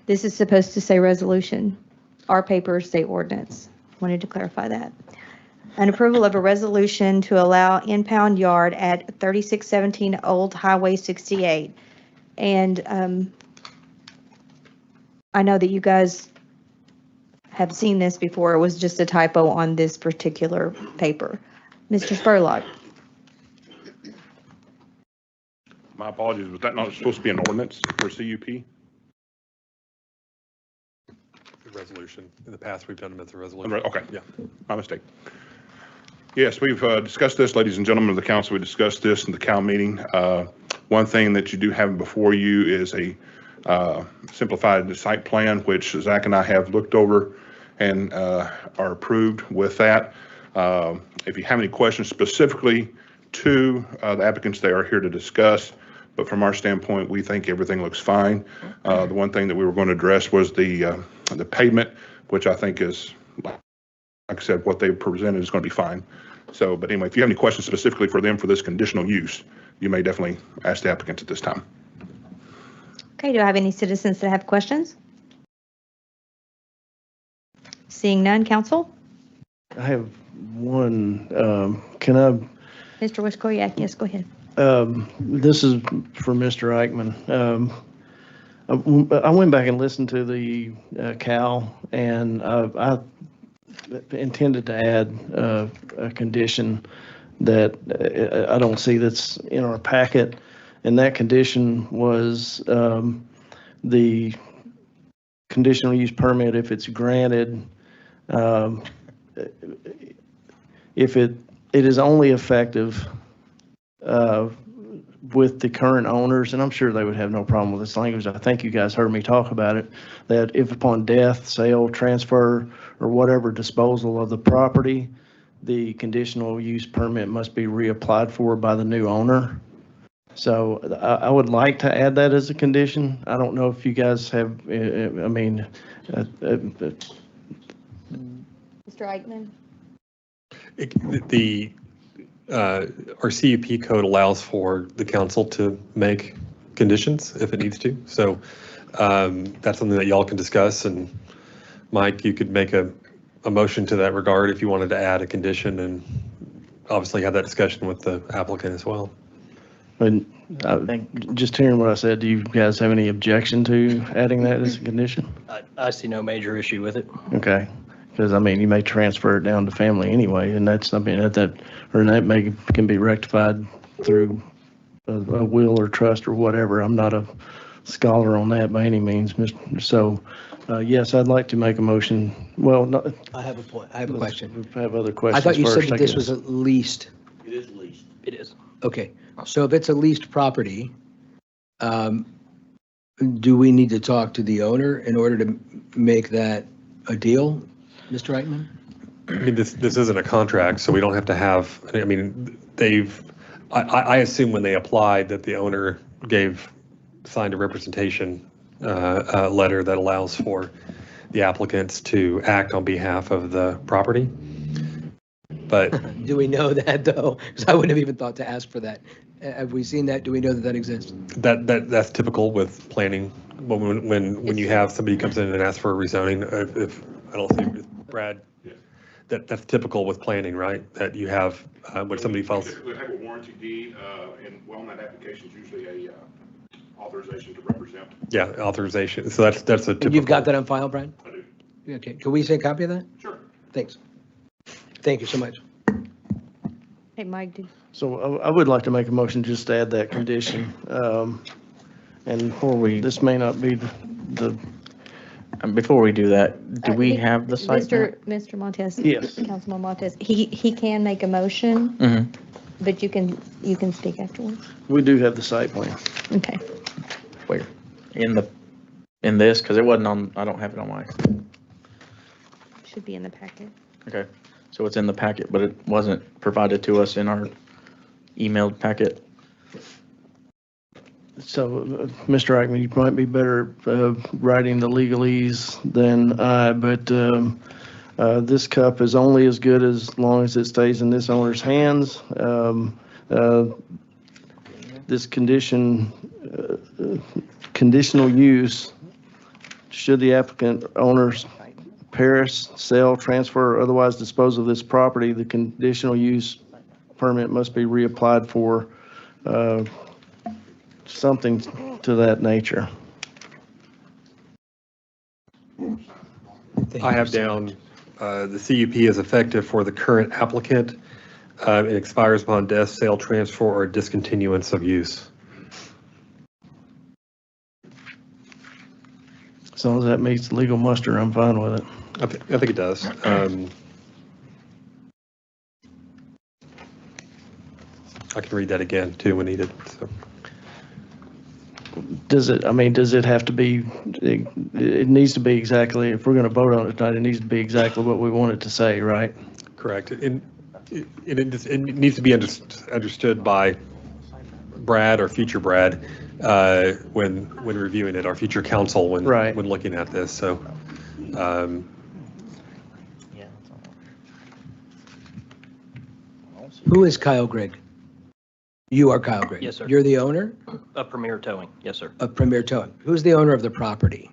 This is supposed to say resolution. Our papers say ordinance. Wanted to clarify that. An approval of a resolution to allow impound yard at 3617 Old Highway 68. And I know that you guys have seen this before. It was just a typo on this particular paper. Mr. Spurlock. My apologies, was that not supposed to be an ordinance for CUP? Resolution. In the past, we've done them as a resolution. Okay, Yeah. my mistake. Yes, we've discussed this, ladies and gentlemen of the council. We discussed this in the CAL meeting. One thing that you do have before you is a simplified site plan, which Zach and I have looked over and are approved with that. If you have any questions specifically to the applicants, they are here to discuss. But from our standpoint, we think everything looks fine. The one thing that we were going to address was the pavement, which I think is, like I said, what they presented is going to be fine. So, but anyway, if you have any questions specifically for them for this conditional use, you may definitely ask the applicants at this time. Okay, do I have any citizens that have questions? Seeing none, council? I have one, can I, Mr. Westkoyak, yes, go ahead. this is for Mr. Eichmann. I went back and listened to the CAL, and I intended to add a condition that I don't see that's in our packet, and that condition was the conditional use permit, if it's granted, if it is only effective with the current owners, and I'm sure they would have no problem with this language. I think you guys heard me talk about it, that if upon death, sale, transfer, or whatever disposal of the property, the conditional use permit must be reapplied for by the new owner. So I would like to add that as a condition. I don't know if you guys have, I mean. Mr. Eichmann? Our CUP code allows for the council to make conditions if it needs to. So that's something that y'all can discuss. And Mike, you could make a motion to that regard if you wanted to add a condition, and obviously have that discussion with the applicant as well. And I think, just hearing what I said, do you guys have any objection to adding that as a condition? I see no major issue with it. Okay, because I mean, you may transfer it down to family anyway, and that's something that can be rectified through a will or trust or whatever. I'm not a scholar on that by any means, so yes, I'd like to make a motion. Well, no, I have a point. I have a question. I have other questions. I thought you said first, that I this guess. was at least. It is leased. It is. Okay, so if it's a leased property, do we need to talk to the owner in order to make that a deal, Mr. Eichmann? I mean, this isn't a contract, so we don't have to have, I mean, I assume when they applied that the owner signed a representation letter that allows for the applicants to act on behalf of the property. But do we know that though? Because I wouldn't have even thought to ask for that. Have we seen that? Do we know that exists? That's typical with planning. When you have somebody comes in and asks for a rezoning, if I don't see Brad, that's typical with planning, right? That you have when somebody files. We have a warranty deed, and well, on that application is usually a authorization to represent. Yeah, authorization. So that's a typical. And you've got that on file, Brad? I do. Okay. Can we see a copy of that? Sure. Thanks. Thank you so much. Hey, Mike, So I would like to make a motion just to add that condition. And this may not be the. Before we do that, do we have the site? Mr. Montes? Yes. Councilman Montes, he can make a motion, but you can speak afterwards. We do have the site plan. Okay. Where? In this, because it wasn't on, I don't have it on my. Should be in the packet. Okay, so it's in the packet, but it wasn't provided to us in our emailed packet. So, Mr. Eichmann, you might be better writing the legalese than I, but this cup is only as good as long as it stays in this owner's hands. This conditional use, should the applicant owners perish, sell, transfer, or otherwise dispose of this property, the conditional use permit must be reapplied for, something to that nature. I have down, the CUP is effective for the current applicant. It expires upon death, sale, transfer, or discontinuance of use. As long as that meets legal muster, I'm fine with it. I think it does. I can read that again too when needed. So. Does it have to be, it needs to be exactly, if we're going to vote on it tonight, it needs to be exactly what we want it to say, right? Correct. It needs to be understood by Brad or future Brad when reviewing it, our future counsel when looking at this. So. Who is Kyle Grigg? You are Kyle Grigg. Yes, sir. You're the owner Of Premier Towing, yes, sir. of Premier Towing. Who's the owner of the property?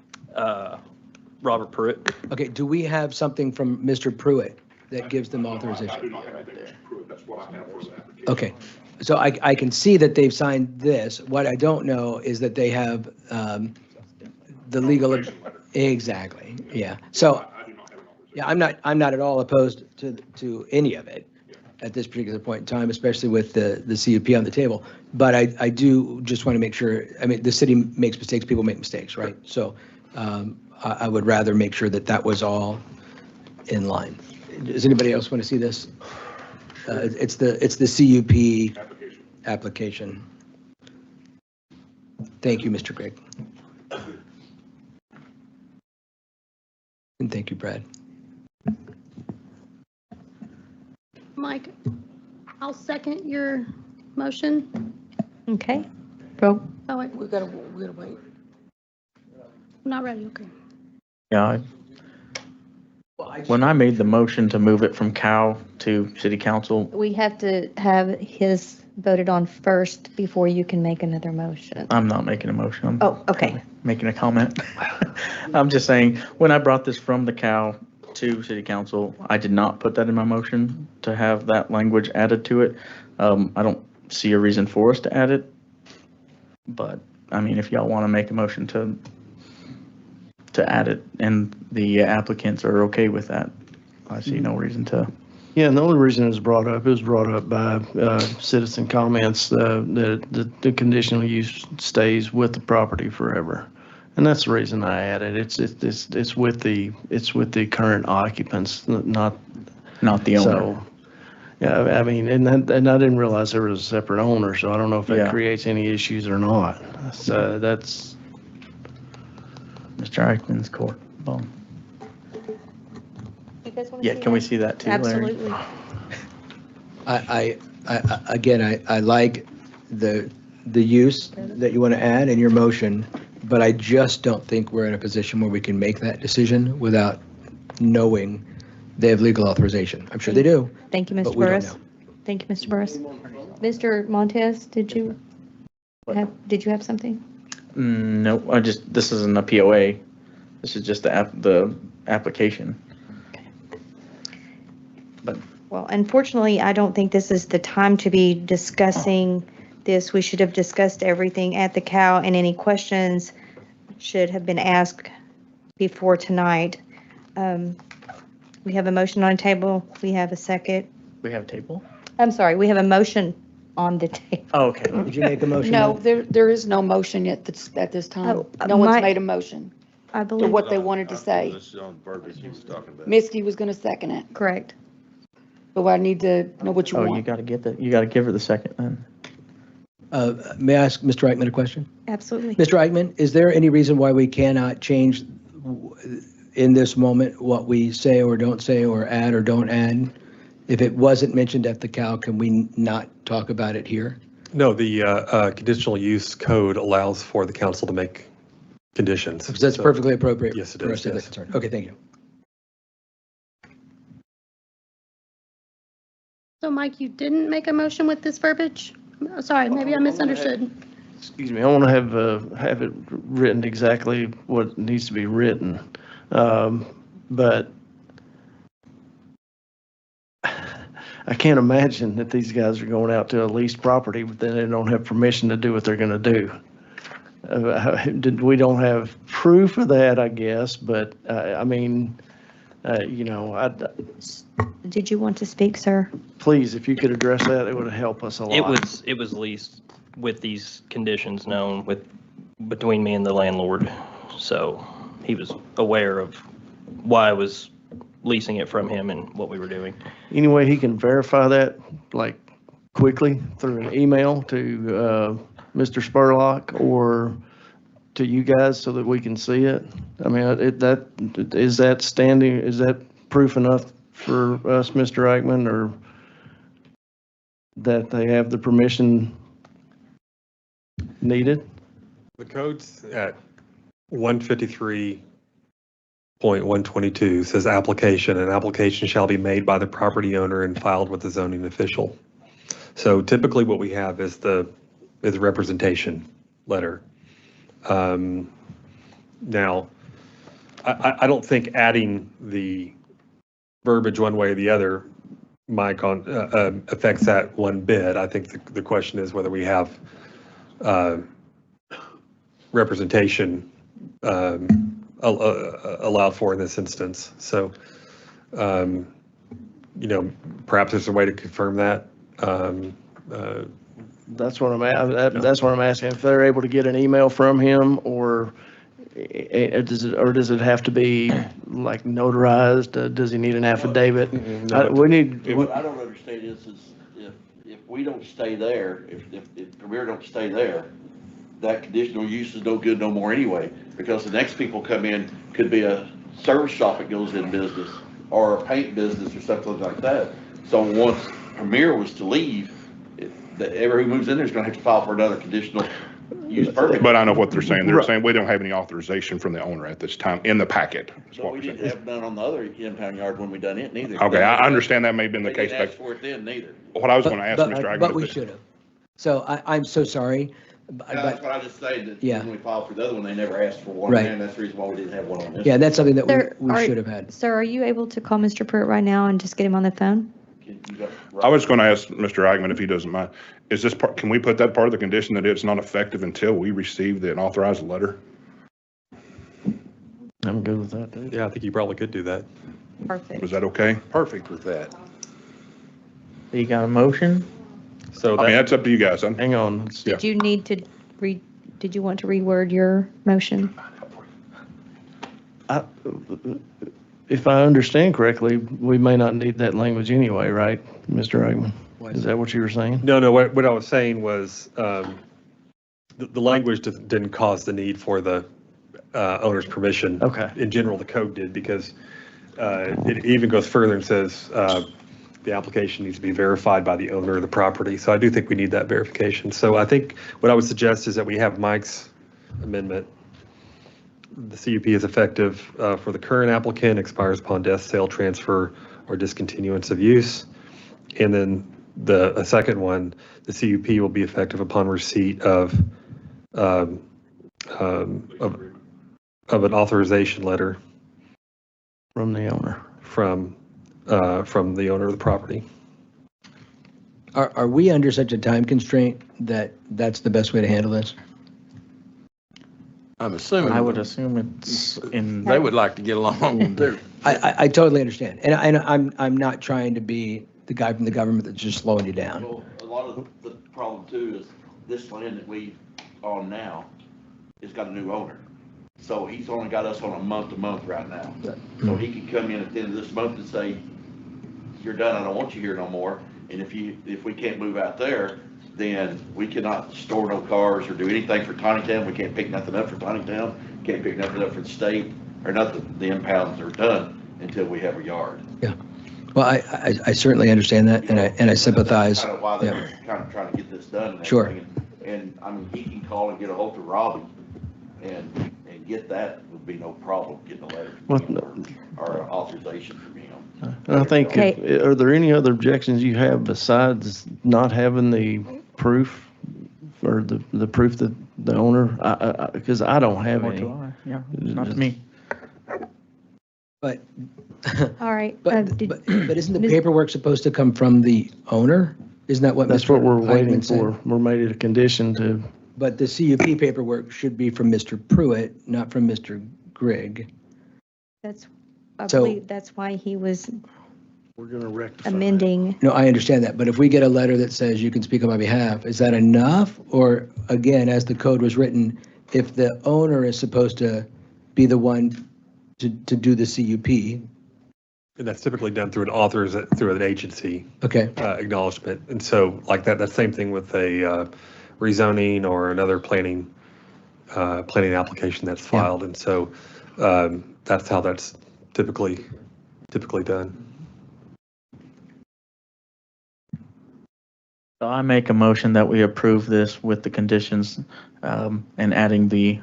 Robert Pruitt. Okay, do we have something from Mr. Pruitt that gives them authorization? Okay, so I can see that they've signed this. What I don't know is that they have the legal, exactly, yeah. So, yeah, I'm not at all opposed to any of it at this particular point in time, especially with the CUP on the table. But I do just want to make sure, I mean, the city makes mistakes, people make mistakes, right? So I would rather make sure that that was all in line. Does anybody else want to see this? It's the CUP application. Thank you, Mr. Grigg. And thank you, Brad. Mike, I'll second your motion. Okay. Vote. Oh, wait, We gotta wait. I'm not ready, okay. Yeah. When I made the motion to move it from Cal to city council, We have to have his voted on first before you can make another motion. I'm not making a motion. I'm Oh, okay. making a comment. I'm just saying, when I brought this from the Cal to city council, I did not put that in my motion to have that language added to it. I don't see a reason for us to add it. But, I mean, if y'all want to make a motion to add it and the applicants are okay with that, I see no reason to. Yeah, and the only reason it was brought up by citizen comments that the conditional use stays with the property forever. And that's the reason I added it. It's with the current occupants, not the owner. So, yeah, I mean, and I didn't realize there was a separate owner, so I don't know if that creates any issues or not. So that's Mr. Eichmann's court. Boom. You guys want to Yeah, see can we that? see that too, Larry? Absolutely. I like the use that you want to add in your motion, but I just don't think we're in a position where we can make that decision without knowing they have legal authorization. I'm sure they do. Thank you, but Mr. we don't Burris. know. Thank you, Mr. Burris. Mr. Montez, did you have something? No, this isn't a POA. This is just the application. But Well, unfortunately, I don't think this is the time to be discussing this. We should have discussed everything at the COW, and any questions should have been asked before tonight. We have a motion on the table. We have a second. we have a table? I'm sorry, we have a motion on the table. Oh, okay. Did you make a motion? No, Mike? there is no motion yet that's at this time. Oh, No one's my- made a motion I to believe, what they wanted to say. This is on verbiage he's talking about. Misty was going to second it, correct. but I need to know what you Oh, you want. gotta give her the second then. May I ask Mr. Eichmann a question? Absolutely. Mr. Eichmann, is there any reason why we cannot change in this moment what we say or don't say or add or don't add? If it wasn't mentioned at the CAL, can we not talk about it here? No, the conditional use code allows for the council to make conditions. So that's perfectly appropriate. Yes, it for is, us to have that yes. concern. Okay, thank you. So Mike, you didn't make a motion with this verbiage? Sorry, maybe I misunderstood. Excuse me, I want to have it written exactly what needs to be written. But I can't imagine that these guys are going out to a leased property, but then they don't have permission to do what they're going to do. We don't have proof of that, I guess, but I mean, you know, Did you want to speak, sir? please, if you could address that, it would help us a lot. It was leased with these conditions known between me and the landlord. So he was aware of why I was leasing it from him and what we were doing. Any way he can verify that, like, quickly through an email to Mr. Spurlock or to you guys so that we can see it? I mean, is that proof enough for us, Mr. Eichmann, or that they have the permission needed? The code's at 153.122 says application. An application shall be made by the property owner and filed with the zoning official. So typically what we have is a representation letter. Now, I don't think adding the verbiage one way or the other, Mike, affects that one bit. I think the question is whether we have representation allowed for in this instance. So, you know, perhaps there's a way to confirm that. That's what that's what I'm asking. If they're able to get an email from him, or does it have to be like notarized? Does he need an affidavit? We need. What I don't understand is if we don't stay there, if Premier don't stay there, that conditional use is no good no more anyway, because the next people come in could be a service shop that goes in business or a paint business or something like that. So once Premier was to leave, everybody who moves in there is going to have to file for another conditional use permit. But I know what they're saying. They're saying we don't have any authorization from the owner at this time in the packet. So we didn't have none on the other impound yard when we done it neither. Okay, I understand that may have been the case. They didn't ask for it then neither. What I was going to ask Mr. Agnew. But we should have. So I'm so sorry. That's what I just said, that Yeah. when we filed for the other one, they never asked for one, Right. and that's the reason why we didn't have one on this. Yeah, that's something that Sir, we should have had. Sir, are you able to call Mr. Pruitt right now and just get him on the phone? I was going to ask Mr. Agnew if he doesn't mind. Is this part, can we put that part of the condition that it's not effective until we receive the authorized letter? I'm good with that, dude. Yeah, I think you probably could do that. Perfect. Was that okay? Perfect with that. You got a motion? So I mean, that's up to you guys. Hang on. Did you need to did you want to reword your motion? If I understand correctly, we may not need that language anyway, right, Mr. Eggman? Is that what you were saying? No, what I was saying was the language didn't cause the need for the owner's permission. Okay. In general, the code did, because it even goes further and says the application needs to be verified by the owner of the property. So I do think we need that verification. So I think what I would suggest is that we have Mike's amendment. The CUP is effective for the current applicant, expires upon death, sale, transfer, or discontinuance of use. And then a second one, the CUP will be effective upon receipt of an authorization letter from the owner. From the owner of the property. Are we under such a time constraint that that's the best way to handle this? I'm assuming. I would assume it's in. They would like to get along too. I totally understand. And I'm not trying to be the guy from the government that's just slowing you down. Well, a lot of the problem too is this land that we own now has got a new owner. So he's only got us on a month-to-month right now. So he could come in at the end of this month and say, you're done, I don't want you here no more. And if we can't move out there, then we cannot store no cars or do anything for Tontitown. We can't pick nothing up for Tontitown, can't pick nothing up for the state or not the impounds are done until we have a yard. Well, I certainly understand that, and I sympathize. That's kind of why they're Yeah. kind of trying to get this done. And Sure. everything. And I mean, he can call and get a hold of Robbie and get that would be no problem, getting a letter from him or authorization from him. I think, Okay. are there any other objections you have besides not having the proof or the proof that the owner, because I don't have Or any. do I? Yeah, not to me. But, All right. but isn't the paperwork supposed to come from the owner? Isn't that what? That's Mr. what we're waiting Hyman said? for. We're made it a condition to, But the CUP paperwork should be from Mr. Pruitt, not from Mr. Grigg. That's, I So- believe that's why he was we're going to rectify that. amending. No, I understand that, but if we get a letter that says you can speak on my behalf, is that enough? Or again, as the code was written, if the owner is supposed to be the one to do the CUP, And that's typically done through through an agency okay, acknowledgement. And so like that same thing with a rezoning or another planning application that's filed. And so that's how that's typically done. So I make a motion that we approve this with the conditions and adding the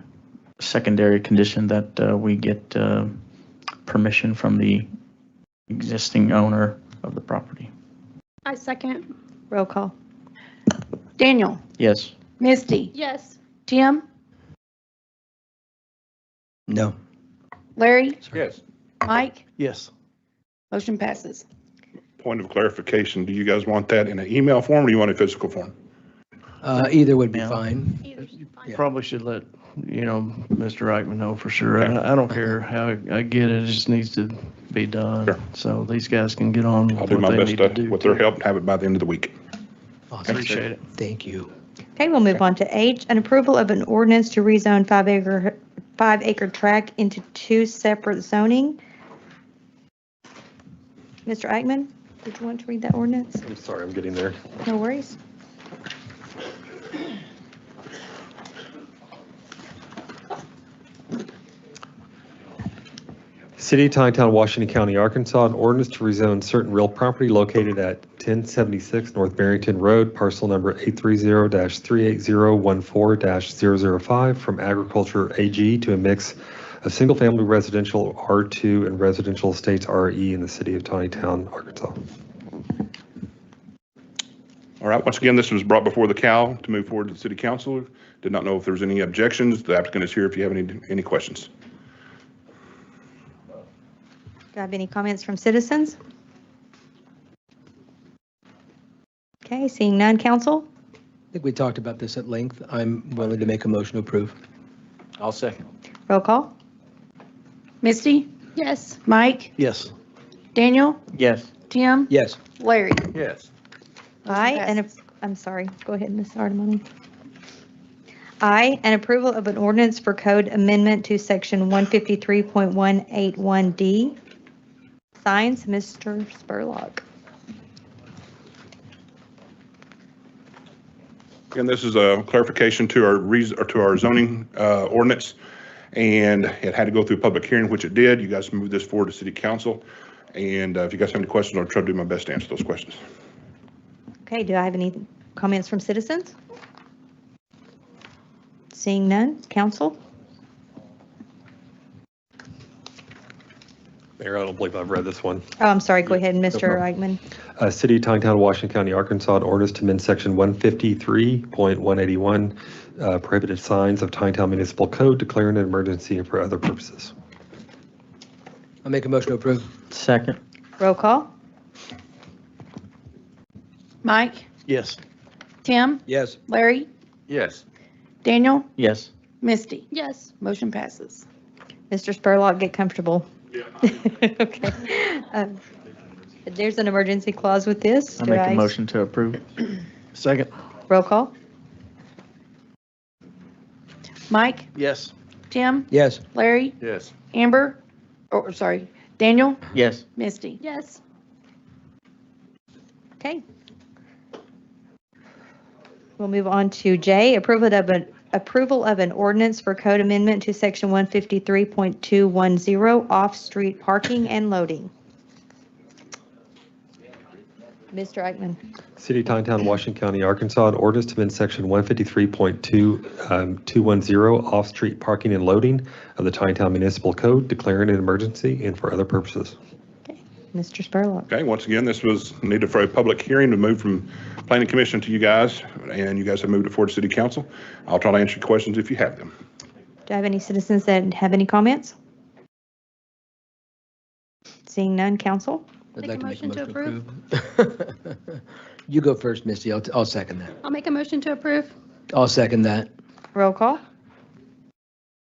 secondary condition that we get permission from the existing owner of the property. I second. Roll call. Daniel, Yes. Misty, Yes. Tim, no. Larry, Yes. Mike, Yes. motion passes. Point of clarification, do you guys want that in an email form or do you want a physical form? Either would be Yeah. fine. You probably should let, Mr. Eichmann know for sure. I don't care how I get it, it just needs to be done. Sure. So these guys can get on I'll with do what my they best need to do. with their help and have it by the end of the week. Awesome. Appreciate it. Thank you. Okay, we'll move on to H, an approval of an ordinance to rezone 5-acre tract into 2 separate zoning. Mr. Eichmann, did you want to read that ordinance? I'm sorry, I'm getting there. No worries. City of Tontitown, Washington County, Arkansas, an ordinance to rezone certain real property located at 1076 North Barrington Road, parcel number 830-38014-005 from agriculture AG to a mix of single-family residential R2 and residential estates RE in the city of Tontitown, Arkansas. All right, once again, this was brought before the CAL to move forward to the city council. Did not know if there was any objections. The applicant is here if you have any questions. Do I have any comments from citizens? Okay, seeing none, council? I think we talked about this at length. I'm willing to make a motion to approve. I'll second. Roll call. Misty, Yes. Mike, Yes. Daniel, Yes. Tim, Yes. Larry. Yes. Aye, and, I'm sorry, go ahead, Ms. Artemoni. Aye, an approval of an ordinance for code amendment to section 153.181D. Signs, Mr. Spurlock. Again, this is a clarification to our zoning ordinance, and it had to go through a public hearing, which it did. You guys moved this forward to city council, and if you guys have any questions, I'll try to do my best to answer those questions. Okay, do I have any comments from citizens? Seeing none, council? Mayor, I don't believe I've read this one. Oh, I'm sorry, go ahead, No Mr. problem. Eichmann. City of Tontitown, Washington County, Arkansas, an ordinance to amend section 153.181, prohibited signs of Tontitown Municipal Code, declaring an emergency and for other purposes. I'll make a motion to approve. Second. Roll call. Mike, Yes. Tim, Yes. Larry, Yes. Daniel, Yes. Misty. Yes. Motion passes. Mr. Spurlock, get comfortable. Okay. There's an emergency clause with this. I Do make a motion to approve. Second. Roll call. Mike, Yes. Tim, Yes. Larry, Yes. Amber, or sorry, Daniel, Yes. Misty. Yes. Okay. We'll move on to J, approval of an approval of an ordinance for code amendment to section 153.210, off-street parking and loading. Mr. Eichmann. City of Tontitown, Washington County, Arkansas, an ordinance to amend section 153.210 off-street parking and loading of the Tontitown Municipal Code, declaring an emergency and for other purposes. Mr. Spurlock. Okay, once again, this was needed for a public hearing to move from Planning Commission to you guys, and you guys have moved it forward to City Council. I'll try to answer your questions if you have them. Do I have any citizens that have any comments? Seeing none, council? I'd Make like a to make a motion motion to approve. You go first, Misty. I'll second that. I'll make a motion to approve. I'll second that. Roll call?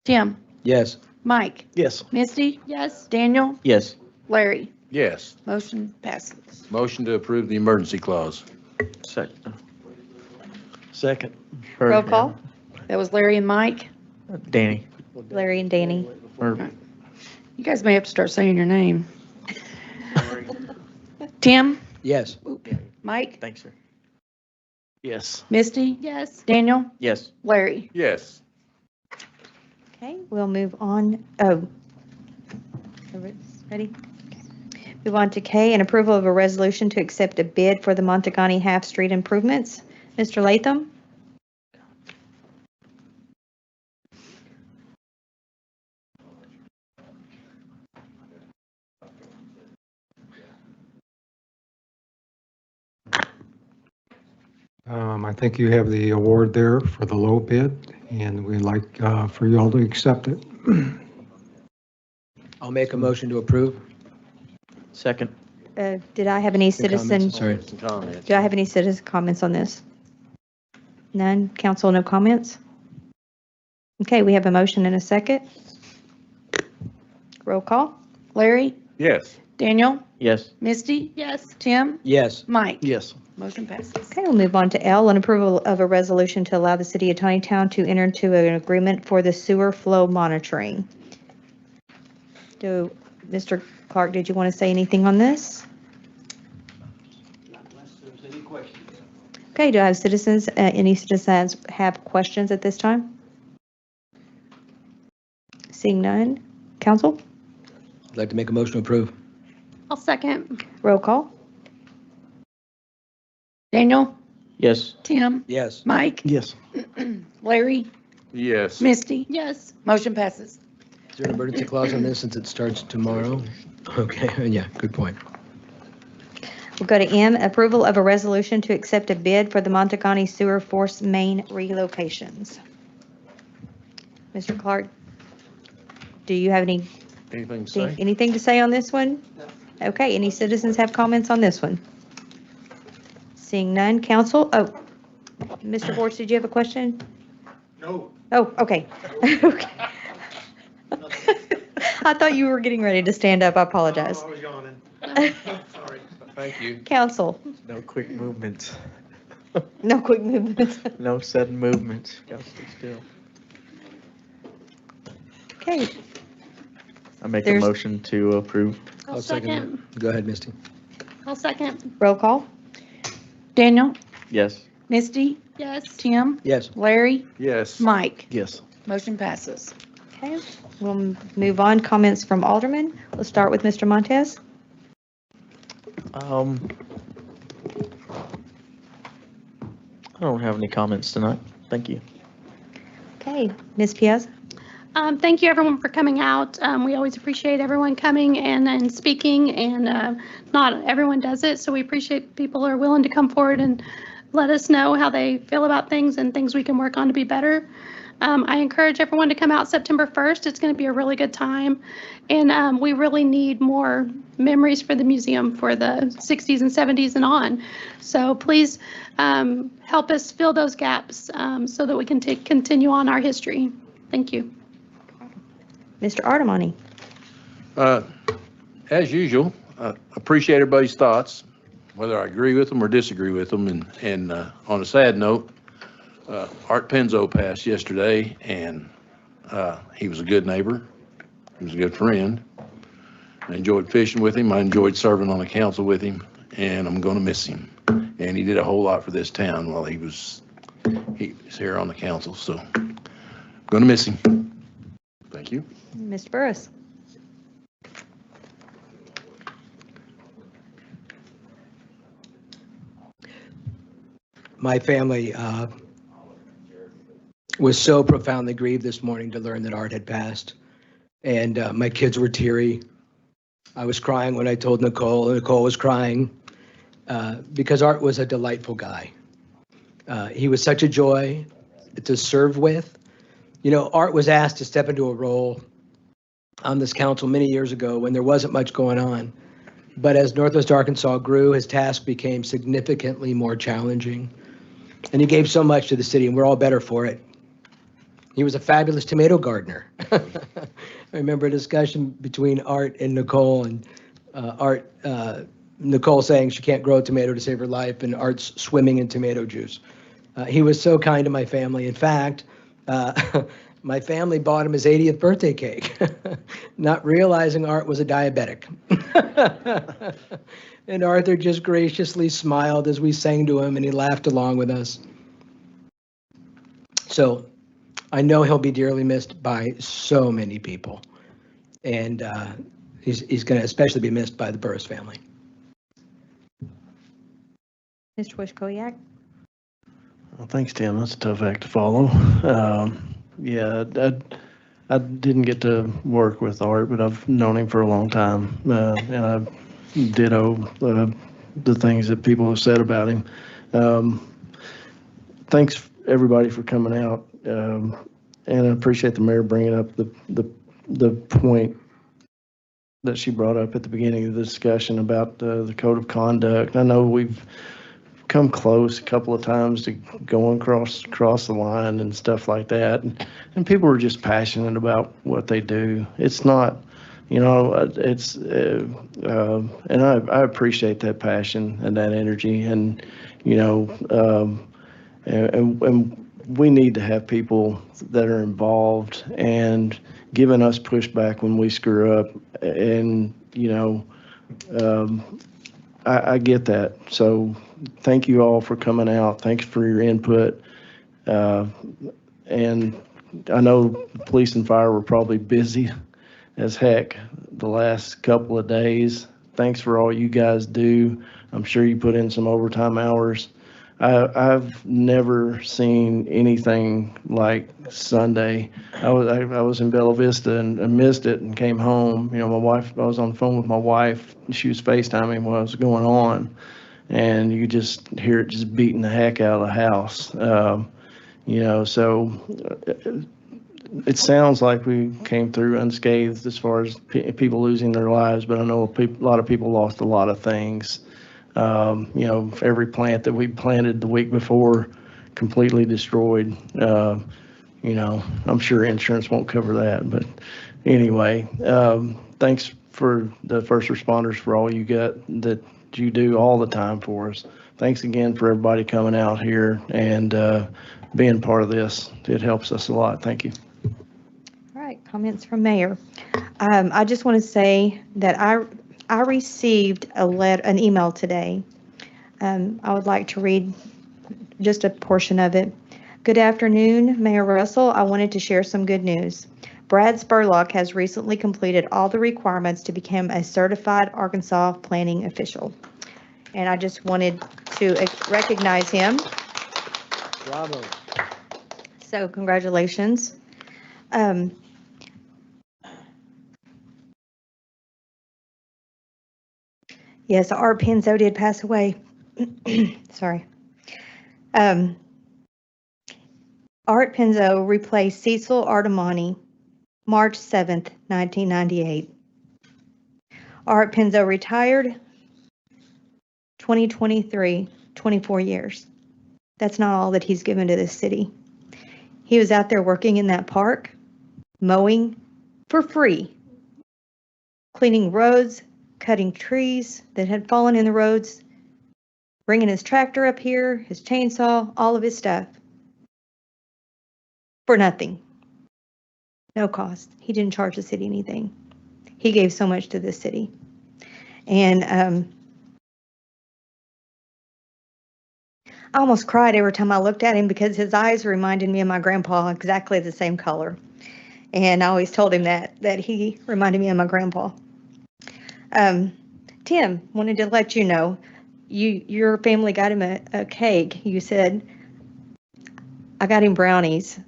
Tim, Yes. Mike, Yes. Misty, Yes. Daniel, Yes. Larry. Yes. Motion passes. Motion to approve the emergency clause. Second. Second. Roll call? That was Larry and Mike. Danny. Larry and Danny. You guys may have to start saying your name. Tim, Yes. Mike, Thanks, sir. Yes. Misty, Yes. Daniel, Yes. Larry. Yes. Okay, we'll move on. Oh. Ready? Move on to K, an approval of a resolution to accept a bid for the Montagani Half Street improvements. Mr. Latham? I think you have the award there for the low bid, and we'd like for you all to accept it. I'll make a motion to approve. Second. Did I have any citizen? Sorry. Do I have any citizen comments on this? None? Council, no comments? Okay, we have a motion and a second. Roll call? Larry, Yes. Daniel, Yes. Misty, Yes. Tim, Yes. Mike. Yes. Motion passes. Okay, we'll move on to L, an approval of a resolution to allow the city of Tontitown to enter into an agreement for the sewer flow monitoring. Mr. Clark, did you want to say anything on this? Unless there's any questions. Okay, do I have citizens, any citizens have questions at this time? Seeing none. Council? I'd like to make a motion to approve. I'll second. Roll call? Daniel, Yes. Tim, Yes. Mike, Yes. Larry, Yes. Misty. Yes. Motion passes. Is there an emergency clause on this since it starts tomorrow? Okay, yeah, good point. We'll go to M, approval of a resolution to accept a bid for the Montagani Sewer Force Main relocations. Mr. Clark, do you have Anything to say? anything to say on this one? Okay, any citizens have comments on this one? Seeing none, council, Mr. Borch, did you have a question? No. Oh, okay. Okay. I thought you were getting ready to stand up, I apologize. I was yawning. Sorry. Thank you. Council, No quick movements. no quick movements. No sudden movements. Gotta stay still. Okay, I make a There's- motion to approve. I'll second. that. Go ahead, Misty. I'll second. roll call? Daniel, Yes. Misty, Yes. Tim, Yes. Larry, Yes. Mike. Yes. Motion passes. Okay, we'll move on. Comments from Alderman. Let's start with Mr. Montez. I don't have any comments tonight. Thank you. Okay, Ms. Piazza. Thank you, everyone, for coming out. We always appreciate everyone coming and speaking, and not everyone does it, so we appreciate people are willing to come forward and let us know how they feel about things and things we can work on to be better. I encourage everyone to come out September 1st. It's going to be a really good time, and we really need more memories for the museum for the 60s and 70s and on. So please help us fill those gaps so that we can continue on our history. Thank you. Mr. Artemani. As usual, appreciate everybody's thoughts, whether I agree with them or disagree with them. And on a sad note, Art Penzo passed yesterday, and he was a good neighbor. He was a good friend. I enjoyed fishing with him. I enjoyed serving on the council with him, and I'm going to miss him. And he did a whole lot for this town while he was here on the council. So Gonna miss him. Thank you. Mr. Burris. My family was so profoundly grieved this morning to learn that Art had passed. And my kids were teary. I was crying when I told Nicole. Nicole was crying because Art was a delightful guy. He was such a joy to serve with. You know, Art was asked to step into a role on this council many years ago when there wasn't much going on. But as Northwest Arkansas grew, his task became significantly more challenging. And he gave so much to the city, and we're all better for it. He was a fabulous tomato gardener. I remember a discussion between Art and Nicole, and Nicole saying she can't grow a tomato to save her life, and Art's swimming in tomato juice. He was so kind to my family. In fact, my family bought him his 80th birthday cake, not realizing Art was a diabetic. And Arthur just graciously smiled as we sang to him, and he laughed along with us. So I know he'll be dearly missed by so many people. And he's going to especially be missed by the Burris family. Mr. Wishkowiak. Well, thanks, Tim. That's a tough act to follow. Yeah, I didn't get to work with Art, but I've known him for a long time. And I ditto the things that people have said about him. Thanks, everybody, for coming out. And I appreciate the mayor bringing up the point that she brought up at the beginning of the discussion about the code of conduct. I know we've come close a couple of times to going across the line and stuff like that, and people are just passionate about what they do. It's not, you know, it's and I appreciate that passion and that energy, and you know, and we need to have people that are involved and giving us pushback when we screw up, and you know, I get that. So thank you all for coming out. Thanks for your input. And I know police and fire were probably busy as heck the last couple of days. Thanks for all you guys do. I'm sure you put in some overtime hours. I've never seen anything like Sunday. I was in Bella Vista and missed it and came home. You know, I was on the phone with my wife. She was FaceTiming what was going on, and you could just hear it just beating the heck out of the house. You know, so it sounds like we came through unscathed as far as people losing their lives, but I know a lot of people lost a lot of things. You know, every plant that we planted the week before completely destroyed. You know, I'm sure insurance won't cover that, but anyway, thanks for the first responders for all you that you do all the time for us. Thanks again for everybody coming out here and being part of this. It helps us a lot. Thank you. All right, comments from Mayor. I just want to say that I received an email today. I would like to read just a portion of it. Good afternoon, Mayor Russell. I wanted to share some good news. Brad Spurlock has recently completed all the requirements to become a certified Arkansas planning official. And I just wanted to recognize him. Bravo. So congratulations. Yes, Art Penzo did pass away. Sorry. Art Penzo replaced Cecil Artemani, March 7th, 1998. Art Penzo retired 2023, 24 years. That's not all that he's given to this city. He was out there working in that park, mowing for free, cleaning roads, cutting trees that had fallen in the roads, bringing his tractor up here, his chainsaw, all of his stuff for nothing. No cost. He didn't charge the city anything. He gave so much to this city. And I almost cried every time I looked at him because his eyes reminded me of my grandpa, exactly the same color. And I always told him that he reminded me of my grandpa. Tim, wanted to let you know, your family got him a cake. You said, I got him brownies,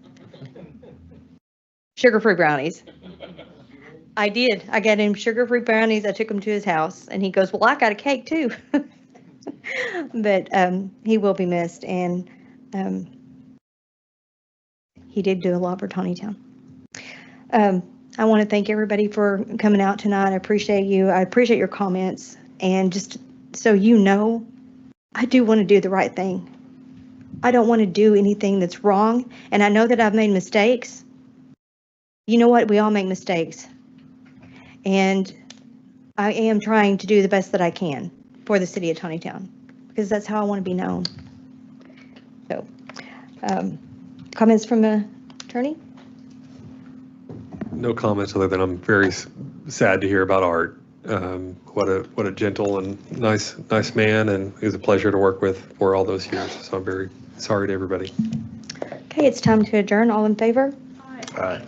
sugar-free brownies. I did. I got him sugar-free brownies. I took him to his house, and he goes, well, I got a cake too. But he will be missed, and he did do a lot for Tontitown. I want to thank everybody for coming out tonight. I appreciate you. I appreciate your comments. And just so you know, I do want to do the right thing. I don't want to do anything that's wrong. And I know that I've made mistakes. You know what? We all make mistakes. And I am trying to do the best that I can for the city of Tontitown, because that's how I want to be known. So, comments from the attorney? No comments other than I'm very sad to hear about Art. What a gentle and nice man, and it was a pleasure to work with for all those years. So I'm very sorry to everybody. Okay, it's time to adjourn. All in favor? Aye.